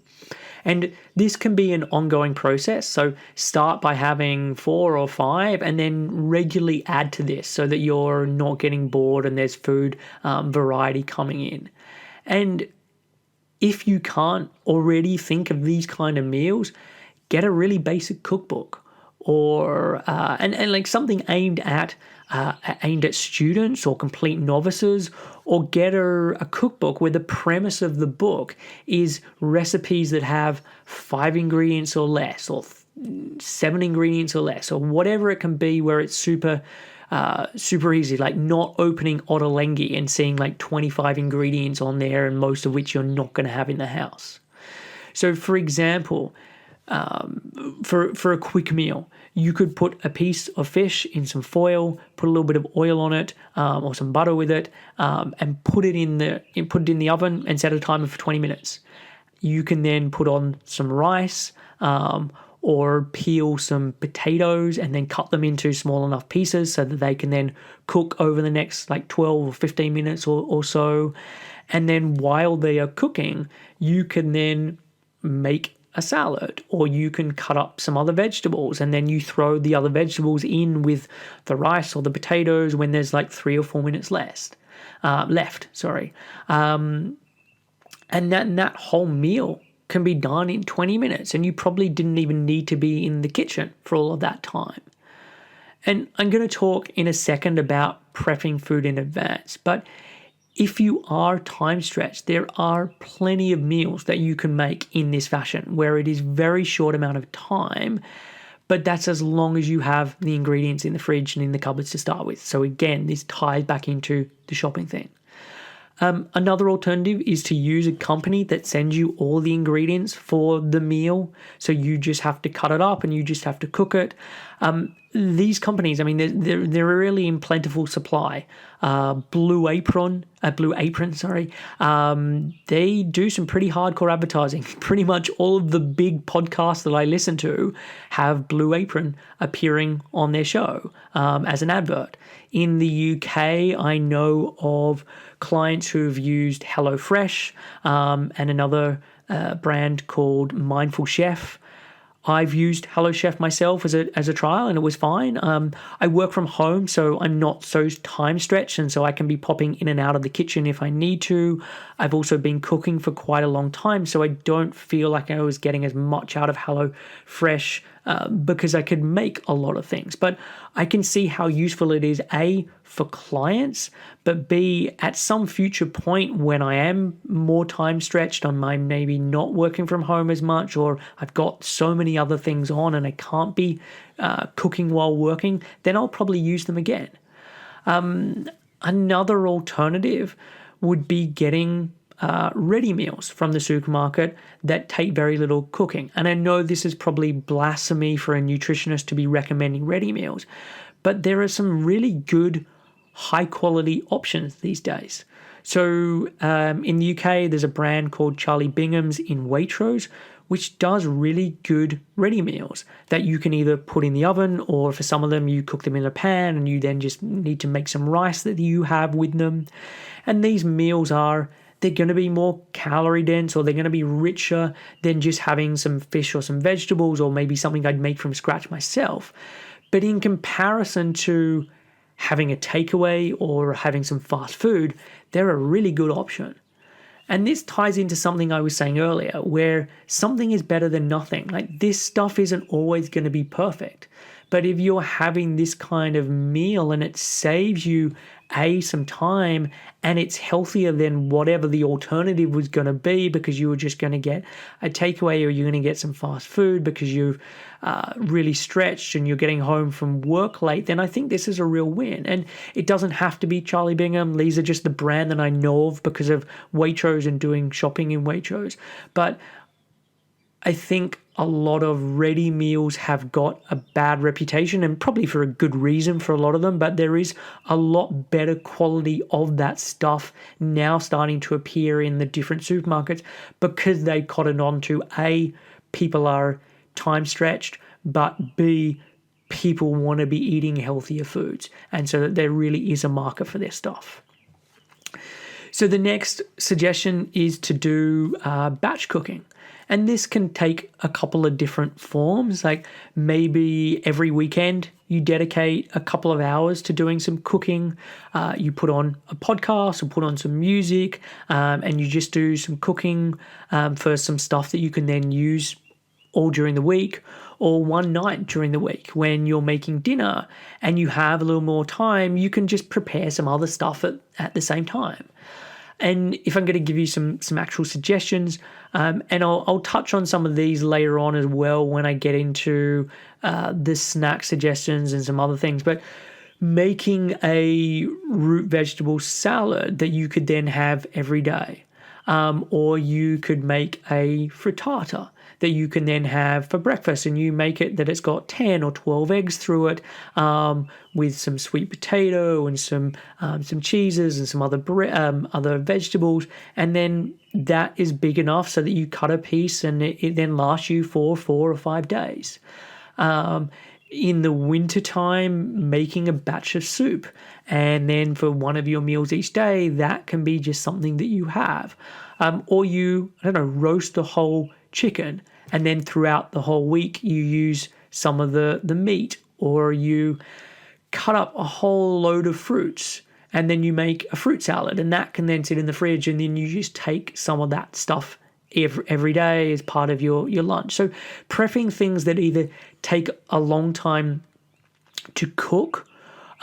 And this can be an ongoing process. So start by having 4 or 5 and then regularly add to this so that you're not getting bored and there's food variety coming in. And if you can't already think of these kind of meals, get a really basic cookbook or and like something aimed at students or complete novices, or get a cookbook where the premise of the book is recipes that have 5 ingredients or less, or 7 ingredients or less, or whatever it can be, where it's super easy, like not opening Ottolenghi and seeing like 25 ingredients on there and most of which you're not going to have in the house. So for example, for a quick meal, you could put a piece of fish in some foil, put a little bit of oil on it, or some butter with it, and put it in the oven and set a timer for 20 minutes. You can then put on some rice, or peel some potatoes and then cut them into small enough pieces so that they can then cook over the next like 12 or 15 minutes or so. And then while they are cooking, you can then make a salad, or you can cut up some other vegetables and then you throw the other vegetables in with the rice or the potatoes when there's like 3 or 4 minutes left. And that whole meal can be done in 20 minutes, and you probably didn't even need to be in the kitchen for all of that time. And I'm going to talk in a second about prepping food in advance, but if you are time stretched, there are plenty of meals that you can make in this fashion where it is very short amount of time, but that's as long as you have the ingredients in the fridge and in the cupboards to start with. So again, this ties back into the shopping thing. Another alternative is to use a company that sends you all the ingredients for the meal. So you just have to cut it up and you just have to cook it. These companies, I mean, they're really in plentiful supply. Blue Apron, they do some pretty hardcore advertising. Pretty much all of the big podcasts that I listen to have Blue Apron appearing on their show as an advert. In the UK, I know of clients who have used HelloFresh and another brand called Mindful Chef. I've used HelloChef myself as a trial, and it was fine. I work from home, so I'm not so time stretched, and so I can be popping in and out of the kitchen if I need to. I've also been cooking for quite a long time, so I don't feel like I was getting as much out of HelloFresh because I could make a lot of things. But I can see how useful it is, A, for clients, but B, at some future point when I am more time stretched, I'm maybe not working from home as much, or I've got so many other things on and I can't be cooking while working, then I'll probably use them again. Another alternative would be getting ready meals from the supermarket that take very little cooking. And I know this is probably blasphemy for a nutritionist to be recommending ready meals, but there are some really good high quality options these days. So in the UK, there's a brand called Charlie Bingham's in Waitrose, which does really good ready meals that you can either put in the oven, or for some of them, you cook them in a pan and you then just need to make some rice that you have with them. And these meals they're going to be more calorie dense, or they're going to be richer than just having some fish or some vegetables, or maybe something I'd make from scratch myself. But in comparison to having a takeaway or having some fast food, they're a really good option. And this ties into something I was saying earlier, where something is better than nothing. Like, this stuff isn't always going to be perfect. But if you're having this kind of meal and it saves you some time, and it's healthier than whatever the alternative was going to be, because you were just going to get a takeaway, or you're going to get some fast food because you've really stretched and you're getting home from work late, then I think this is a real win. And it doesn't have to be Charlie Bingham. These are just the brand that I know of because of Waitrose and doing shopping in Waitrose. But I think a lot of ready meals have got a bad reputation, and probably for a good reason for a lot of them, but there is a lot better quality of that stuff now starting to appear in the different supermarkets, because they cottoned on to A, people are time stretched, but B, people want to be eating healthier foods, and so that there really is a market for their stuff. So the next suggestion is to do batch cooking. And this can take a couple of different forms. Like, maybe every weekend you dedicate a couple of hours to doing some cooking. You put on a podcast or put on some music, and you just do some cooking for some stuff that you can then use all during the week, or one night during the week when you're making dinner and you have a little more time, you can just prepare some other stuff at the same time. And if I'm going to give you some actual suggestions, and I'll touch on some of these later on as well when I get into the snack suggestions and some other things, but making a root vegetable salad that you could then have every day, or you could make a frittata that you can then have for breakfast, and you make it that it's got 10 or 12 eggs through it, with some sweet potato and some cheeses and some other vegetables, and then that is big enough so that you cut a piece and it then lasts you for 4 or 5 days. In the wintertime, making a batch of soup, and then for one of your meals each day, that can be just something that you have. Or you, roast a whole chicken and then throughout the whole week you use some of the meat, or you cut up a whole load of fruits and then you make a fruit salad, and that can then sit in the fridge, and then you just take some of that stuff every day as part of your lunch. So prepping things that either take a long time to cook,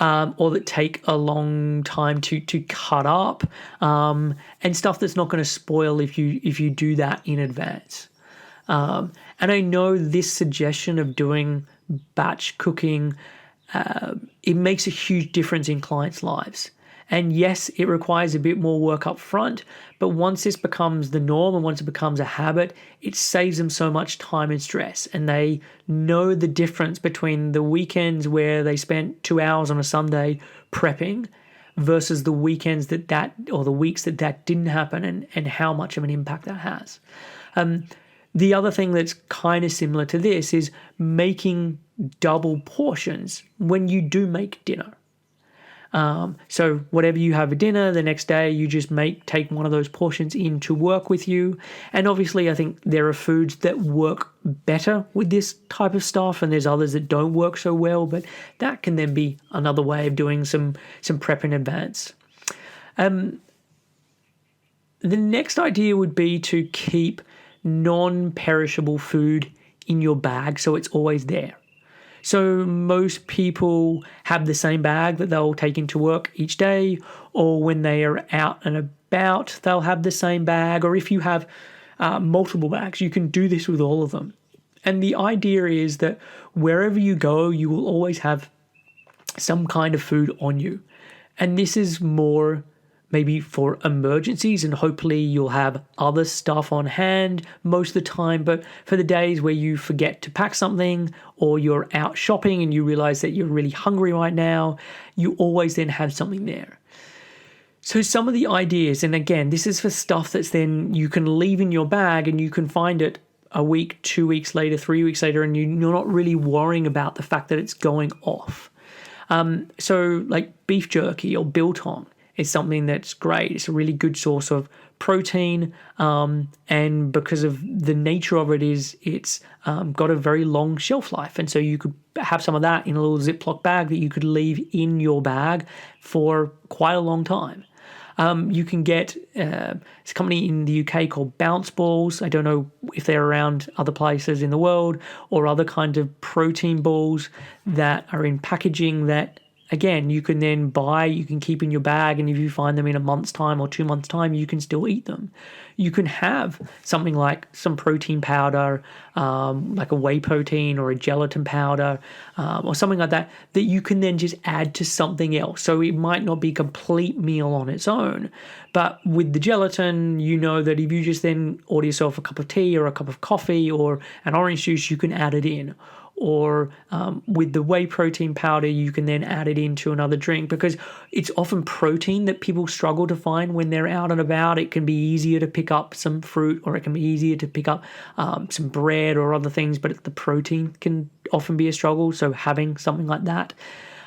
or that take a long time to cut up, and stuff that's not going to spoil if you do that in advance. And I know this suggestion of doing batch cooking, it makes a huge difference in clients' lives. And yes, it requires a bit more work up front, but once this becomes the norm and once it becomes a habit, it saves them so much time and stress. And they know the difference between the weekends where they spent 2 hours on a Sunday prepping versus the weekends or the weeks that didn't happen, and how much of an impact that has. The other thing that's kind of similar to this is making double portions when you do make dinner. So whatever you have for dinner, the next day you just take one of those portions in to work with you. And obviously I think there are foods that work better with this type of stuff, and there's others that don't work so well, but that can then be another way of doing some prep in advance. The next idea would be to keep non-perishable food in your bag so it's always there. So most people have the same bag that they'll take into work each day, or when they are out and about, they'll have the same bag. Or if you have multiple bags, you can do this with all of them. And the idea is that wherever you go, you will always have some kind of food on you. And this is more maybe for emergencies, and hopefully you'll have other stuff on hand most of the time. But for the days where you forget to pack something, or you're out shopping and you realize that you're really hungry right now, you always then have something there. So some of the ideas, and again, this is for stuff that's then you can leave in your bag and you can find it a week, 2 weeks later, 3 weeks later, and you're not really worrying about the fact that it's going off. So like beef jerky or biltong is something that's great. It's a really good source of protein, and because of the nature of it, it's got a very long shelf life, and so you could have some of that in a little Ziploc bag that you could leave in your bag for quite a long time. You can get this company in the UK called Bounce Balls. I don't know if they're around other places in the world, or other kinds of protein balls that are in packaging that, again, you can then buy, you can keep in your bag, and if you find them in a month's time or 2 months' time, you can still eat them. You can have something like some protein powder, like a whey protein or a gelatin powder, or something like that, that you can then just add to something else. So it might not be a complete meal on its own, but with the gelatin, you know that if you just then order yourself a cup of tea or a cup of coffee or an orange juice, you can add it in. Or with the whey protein powder, you can then add it into another drink, because it's often protein that people struggle to find when they're out and about. It can be easier to pick up some fruit, or it can be easier to pick up some bread or other things, but the protein can often be a struggle. So having something like that.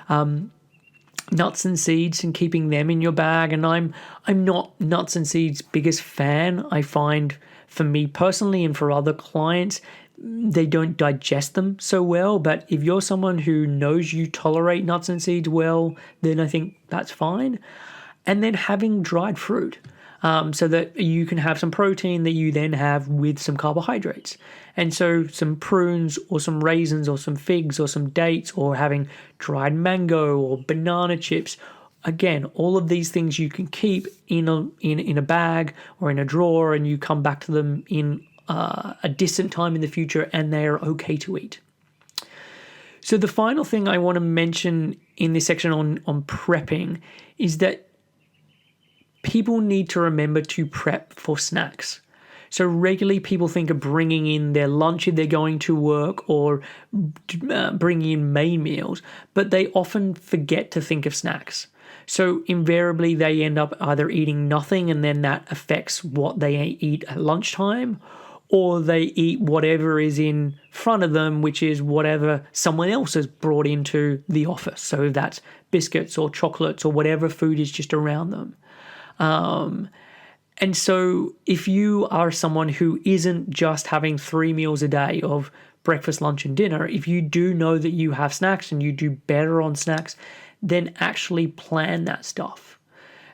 Nuts and seeds, and keeping them in your bag. And I'm not nuts and seeds' biggest fan. I find, for me personally and for other clients, they don't digest them so well. But if you're someone who knows you tolerate nuts and seeds well, then I think that's fine. And then having dried fruit, so that you can have some protein that you then have with some carbohydrates. And so some prunes or some raisins or some figs or some dates, or having dried mango or banana chips. Again, all of these things you can keep in a bag or in a drawer, and you come back to them in a distant time in the future, and they are okay to eat. So the final thing I want to mention in this section on prepping is that people need to remember to prep for snacks. So regularly people think of bringing in their lunch if they're going to work, or bringing in main meals, but they often forget to think of snacks. So invariably they end up either eating nothing, and then that affects what they eat at lunchtime, or they eat whatever is in front of them, which is whatever someone else has brought into the office. So if that's biscuits or chocolates or whatever food is just around them. And so if you are someone who isn't just having 3 meals a day of breakfast, lunch, and dinner, if you do know that you have snacks and you do better on snacks, then actually plan that stuff.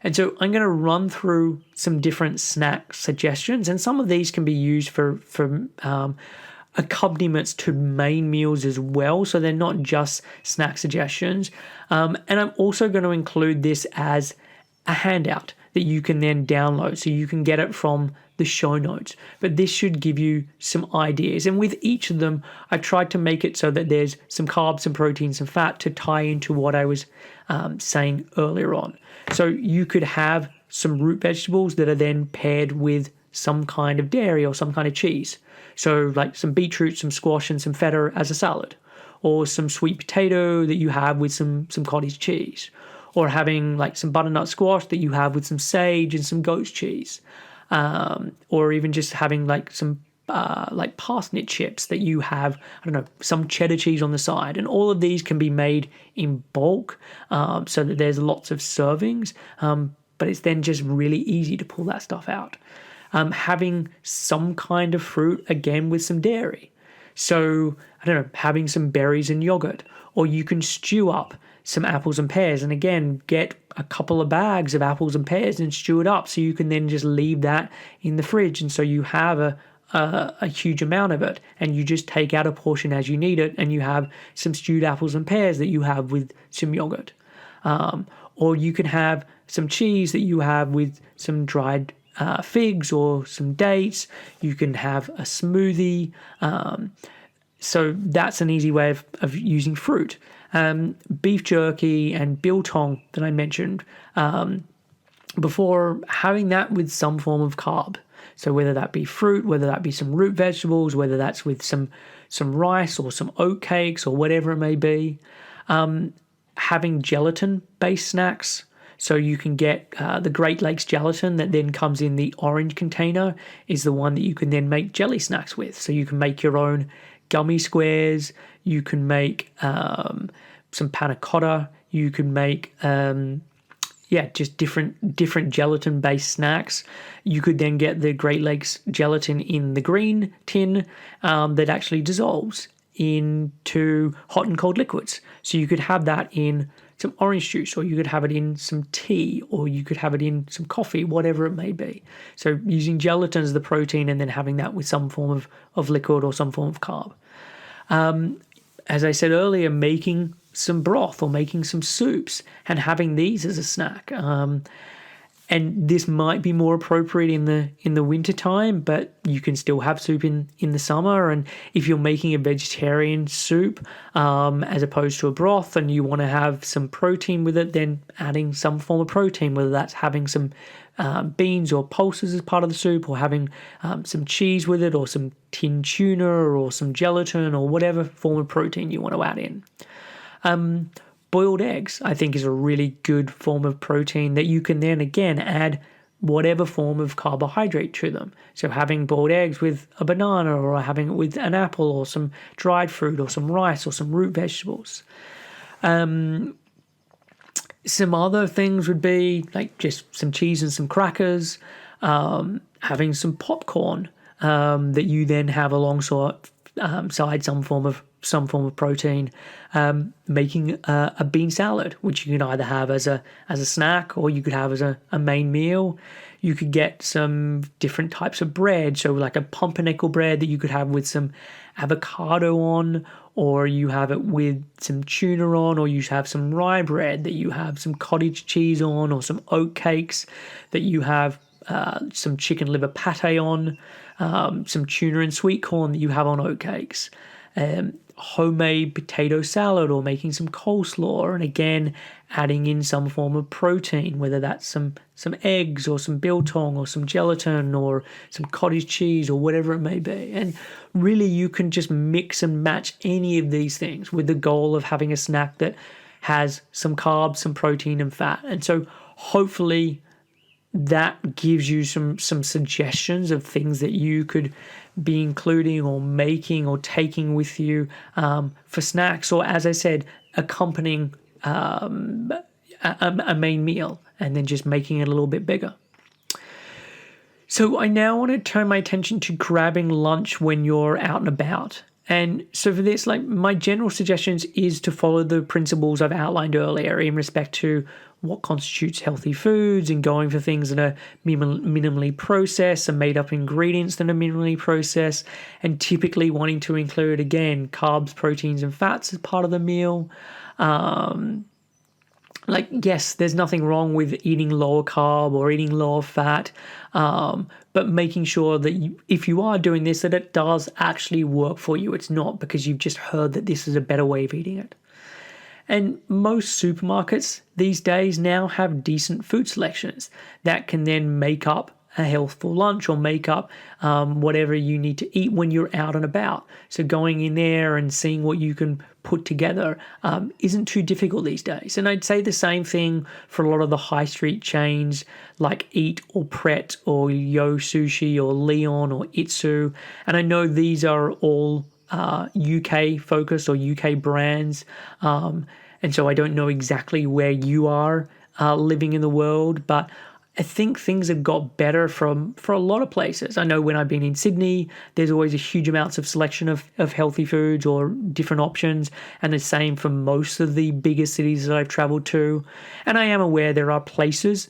And so I'm going to run through some different snack suggestions, and some of these can be used for accompaniments to main meals as well. So they're not just snack suggestions. And I'm also going to include this as a handout that you can then download, so you can get it from the show notes. But this should give you some ideas. And with each of them, I've tried to make it so that there's some carbs, some protein, some fat to tie into what I was saying earlier on. So you could have some root vegetables that are then paired with some kind of dairy or some kind of cheese. So like some beetroot, some squash, and some feta as a salad, or some sweet potato that you have with some cottage cheese, or having like some butternut squash that you have with some sage and some goat's cheese, or even just having like some like parsnip chips that you have, I don't know, some cheddar cheese on the side. And all of these can be made in bulk, so that there's lots of servings, but it's then just really easy to pull that stuff out. Having some kind of fruit, again, with some dairy. So, I don't know, having some berries and yogurt, or you can stew up some apples and pears, and again, get a couple of bags of apples and pears and stew it up, so you can then just leave that in the fridge, and so you have a huge amount of it, and you just take out a portion as you need it, and you have some stewed apples and pears that you have with some yogurt. Or you can have some cheese that you have with some dried figs or some dates. You can have a smoothie. So that's an easy way of using fruit. Beef jerky and biltong that I mentioned before, having that with some form of carb. So whether that be fruit, whether that be some root vegetables, whether that's with some rice or some oat cakes or whatever it may be. Having gelatin-based snacks. So you can get the Great Lakes gelatin that then comes in the orange container is the one that you can then make jelly snacks with. So you can make your own gummy squares. You can make some panna cotta. You can make just different gelatin-based snacks. You could then get the Great Lakes gelatin in the green tin that actually dissolves into hot and cold liquids. So you could have that in some orange juice, or you could have it in some tea, or you could have it in some coffee, whatever it may be. So using gelatin as the protein and then having that with some form of liquid or some form of carb. As I said earlier, making some broth or making some soups and having these as a snack. And this might be more appropriate in the winter time, but you can still have soup in the summer. And if you're making a vegetarian soup as opposed to a broth, and you want to have some protein with it, then adding some form of protein, whether that's having some beans or pulses as part of the soup, or having some cheese with it, or some tinned tuna, or some gelatin, or whatever form of protein you want to add in. Boiled eggs, I think, is a really good form of protein that you can then, again, add whatever form of carbohydrate to them. So having boiled eggs with a banana, or having it with an apple, or some dried fruit, or some rice, or some root vegetables. Some other things would be like just some cheese and some crackers, having some popcorn that you then have alongside some form of protein, making a bean salad, which you can either have as a snack, or you could have as a main meal. You could get some different types of bread, so like a pumpernickel bread that you could have with some avocado on, or you have it with some tuna on, or you have some rye bread that you have some cottage cheese on, or some oat cakes that you have some chicken liver pate on, some tuna and sweet corn that you have on oat cakes. Homemade potato salad, or making some coleslaw, and again adding in some form of protein, whether that's some eggs, or some biltong, or some gelatin, or some cottage cheese, or whatever it may be. And really, you can just mix and match any of these things with the goal of having a snack that has some carbs, some protein, and fat. And so hopefully that gives you some suggestions of things that you could be including or making or taking with you for snacks, or, as I said, accompanying a main meal, and then just making it a little bit bigger. So I now want to turn my attention to grabbing lunch when you're out and about. And so for this, like my general suggestions is to follow the principles I've outlined earlier in respect to what constitutes healthy foods and going for things that are minimally processed and made up ingredients that are minimally processed, and typically wanting to include, again, carbs, proteins, and fats as part of the meal. Yes, there's nothing wrong with eating lower carb or eating lower fat, but making sure that if you are doing this, that it does actually work for you. It's not because you've just heard that this is a better way of eating it. And most supermarkets these days now have decent food selections that can then make up a healthful lunch or make up whatever you need to eat when you're out and about. So going in there and seeing what you can put together isn't too difficult these days. And I'd say the same thing for a lot of the high street chains like Eat or Pret or Yo Sushi or Leon or Itsu. And I know these are all UK focused or UK brands. And so I don't know exactly where you are living in the world, but I think things have got better for a lot of places. I know when I've been in Sydney, there's always a huge amounts of selection of healthy foods or different options, and the same for most of the bigger cities that I've traveled to. And I am aware there are places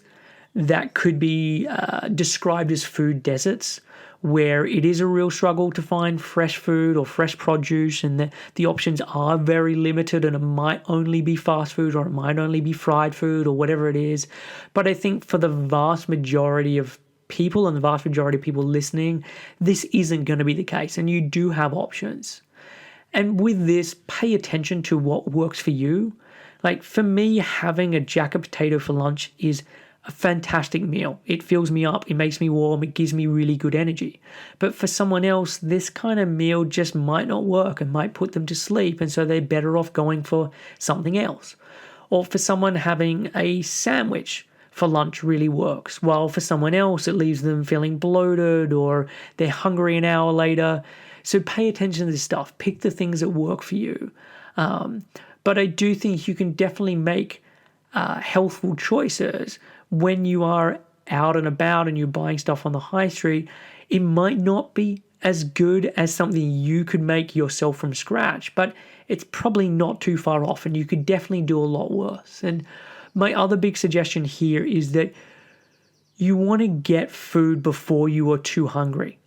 that could be described as food deserts, where it is a real struggle to find fresh food or fresh produce, and the options are very limited, and it might only be fast food or it might only be fried food or whatever it is. But I think for the vast majority of people and the vast majority of people listening, this isn't going to be the case, and you do have options. And with this, pay attention to what works for you. Like for me, having a jacket potato for lunch is a fantastic meal. It fills me up, it makes me warm, it gives me really good energy. But for someone else, this kind of meal just might not work and might put them to sleep, and so they're better off going for something else. Or for someone, having a sandwich for lunch really works, while for someone else it leaves them feeling bloated or they're hungry an hour later. So pay attention to this stuff. Pick the things that work for you. But I do think you can definitely make healthful choices when you are out and about and you're buying stuff on the high street. It might not be as good as something you could make yourself from scratch, but it's probably not too far off, and you could definitely do a lot worse. And my other big suggestion here is that you want to get food before you are too hungry.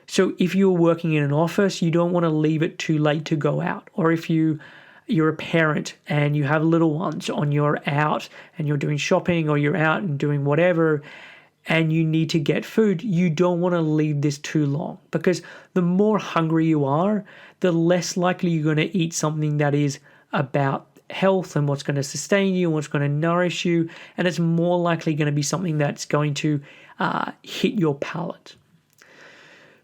So if you're working in an office, you don't want to leave it too late to go out. Or if you're a parent and you have little ones and you're out and you're doing shopping or you're out and doing whatever and you need to get food, you don't want to leave this too long, because the more hungry you are, the less likely you're going to eat something that is about health and what's going to sustain you and what's going to nourish you, and it's more likely going to be something that's going to hit your palate.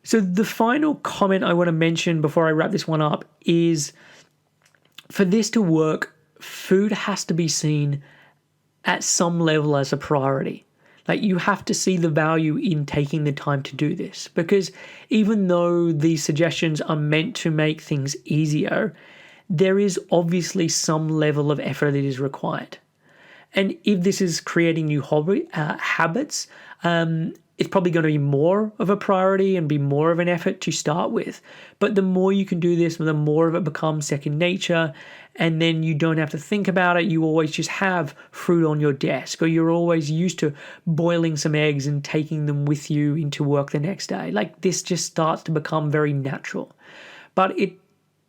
So the final comment I want to mention before I wrap this one up is, for this to work, food has to be seen at some level as a priority. Like, you have to see the value in taking the time to do this, because even though these suggestions are meant to make things easier, there is obviously some level of effort that is required. And if this is creating new habits, it's probably going to be more of a priority and be more of an effort to start with. But the more you can do this, the more of it becomes second nature, and then you don't have to think about it. You always just have fruit on your desk, or you're always used to boiling some eggs and taking them with you into work the next day. Like, this just starts to become very natural. But it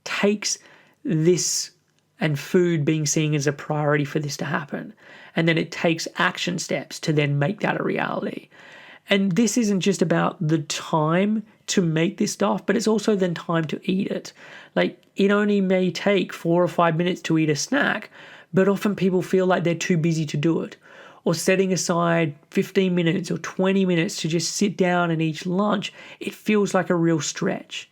takes this and food being seen as a priority for this to happen. And then it takes action steps to then make that a reality. And this isn't just about the time to make this stuff, but it's also then time to eat it. Like, it only may take 4 or 5 minutes to eat a snack, but often people feel like they're too busy to do it. Or setting aside 15 minutes or 20 minutes to just sit down and eat lunch, it feels like a real stretch.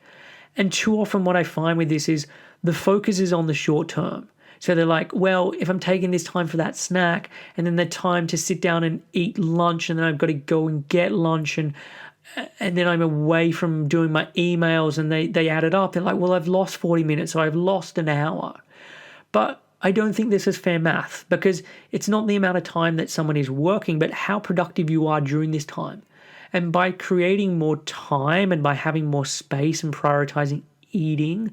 And too often what I find with this is the focus is on the short term. So they're like, well, if I'm taking this time for that snack and then the time to sit down and eat lunch, and then I've got to go and get lunch, and then I'm away from doing my emails, and they add it up. They're like, well, I've lost 40 minutes, so I've lost an hour. But I don't think this is fair math, because it's not the amount of time that someone is working, but how productive you are during this time. And by creating more time and by having more space and prioritizing eating,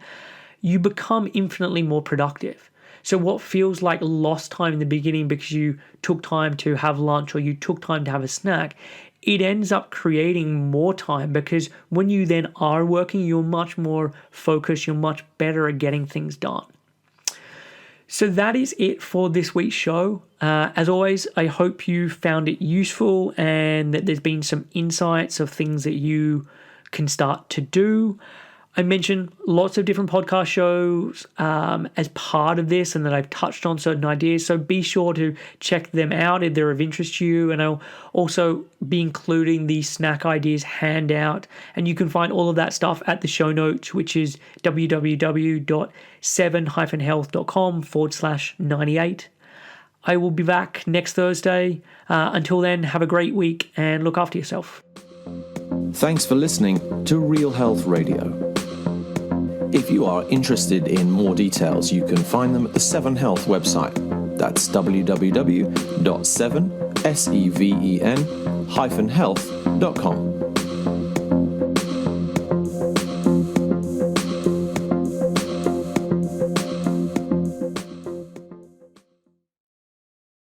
you become infinitely more productive. So what feels like lost time in the beginning because you took time to have lunch or you took time to have a snack, it ends up creating more time because when you then are working, you're much more focused, you're much better at getting things done. So that is it for this week's show. As always, I hope you found it useful and that there's been some insights of things that you can start to do. I mentioned lots of different podcast shows as part of this and that I've touched on certain ideas. So be sure to check them out if they're of interest to you. And I'll also be including the snack ideas handout. And you can find all of that stuff at the show notes, which is www.7-health.com/98. I will be back next Thursday. Until then, have a great week and look after yourself. Thanks for listening to Real Health Radio. If you are interested in more details, you can find them at the 7 Health website. That's www.7-health.com.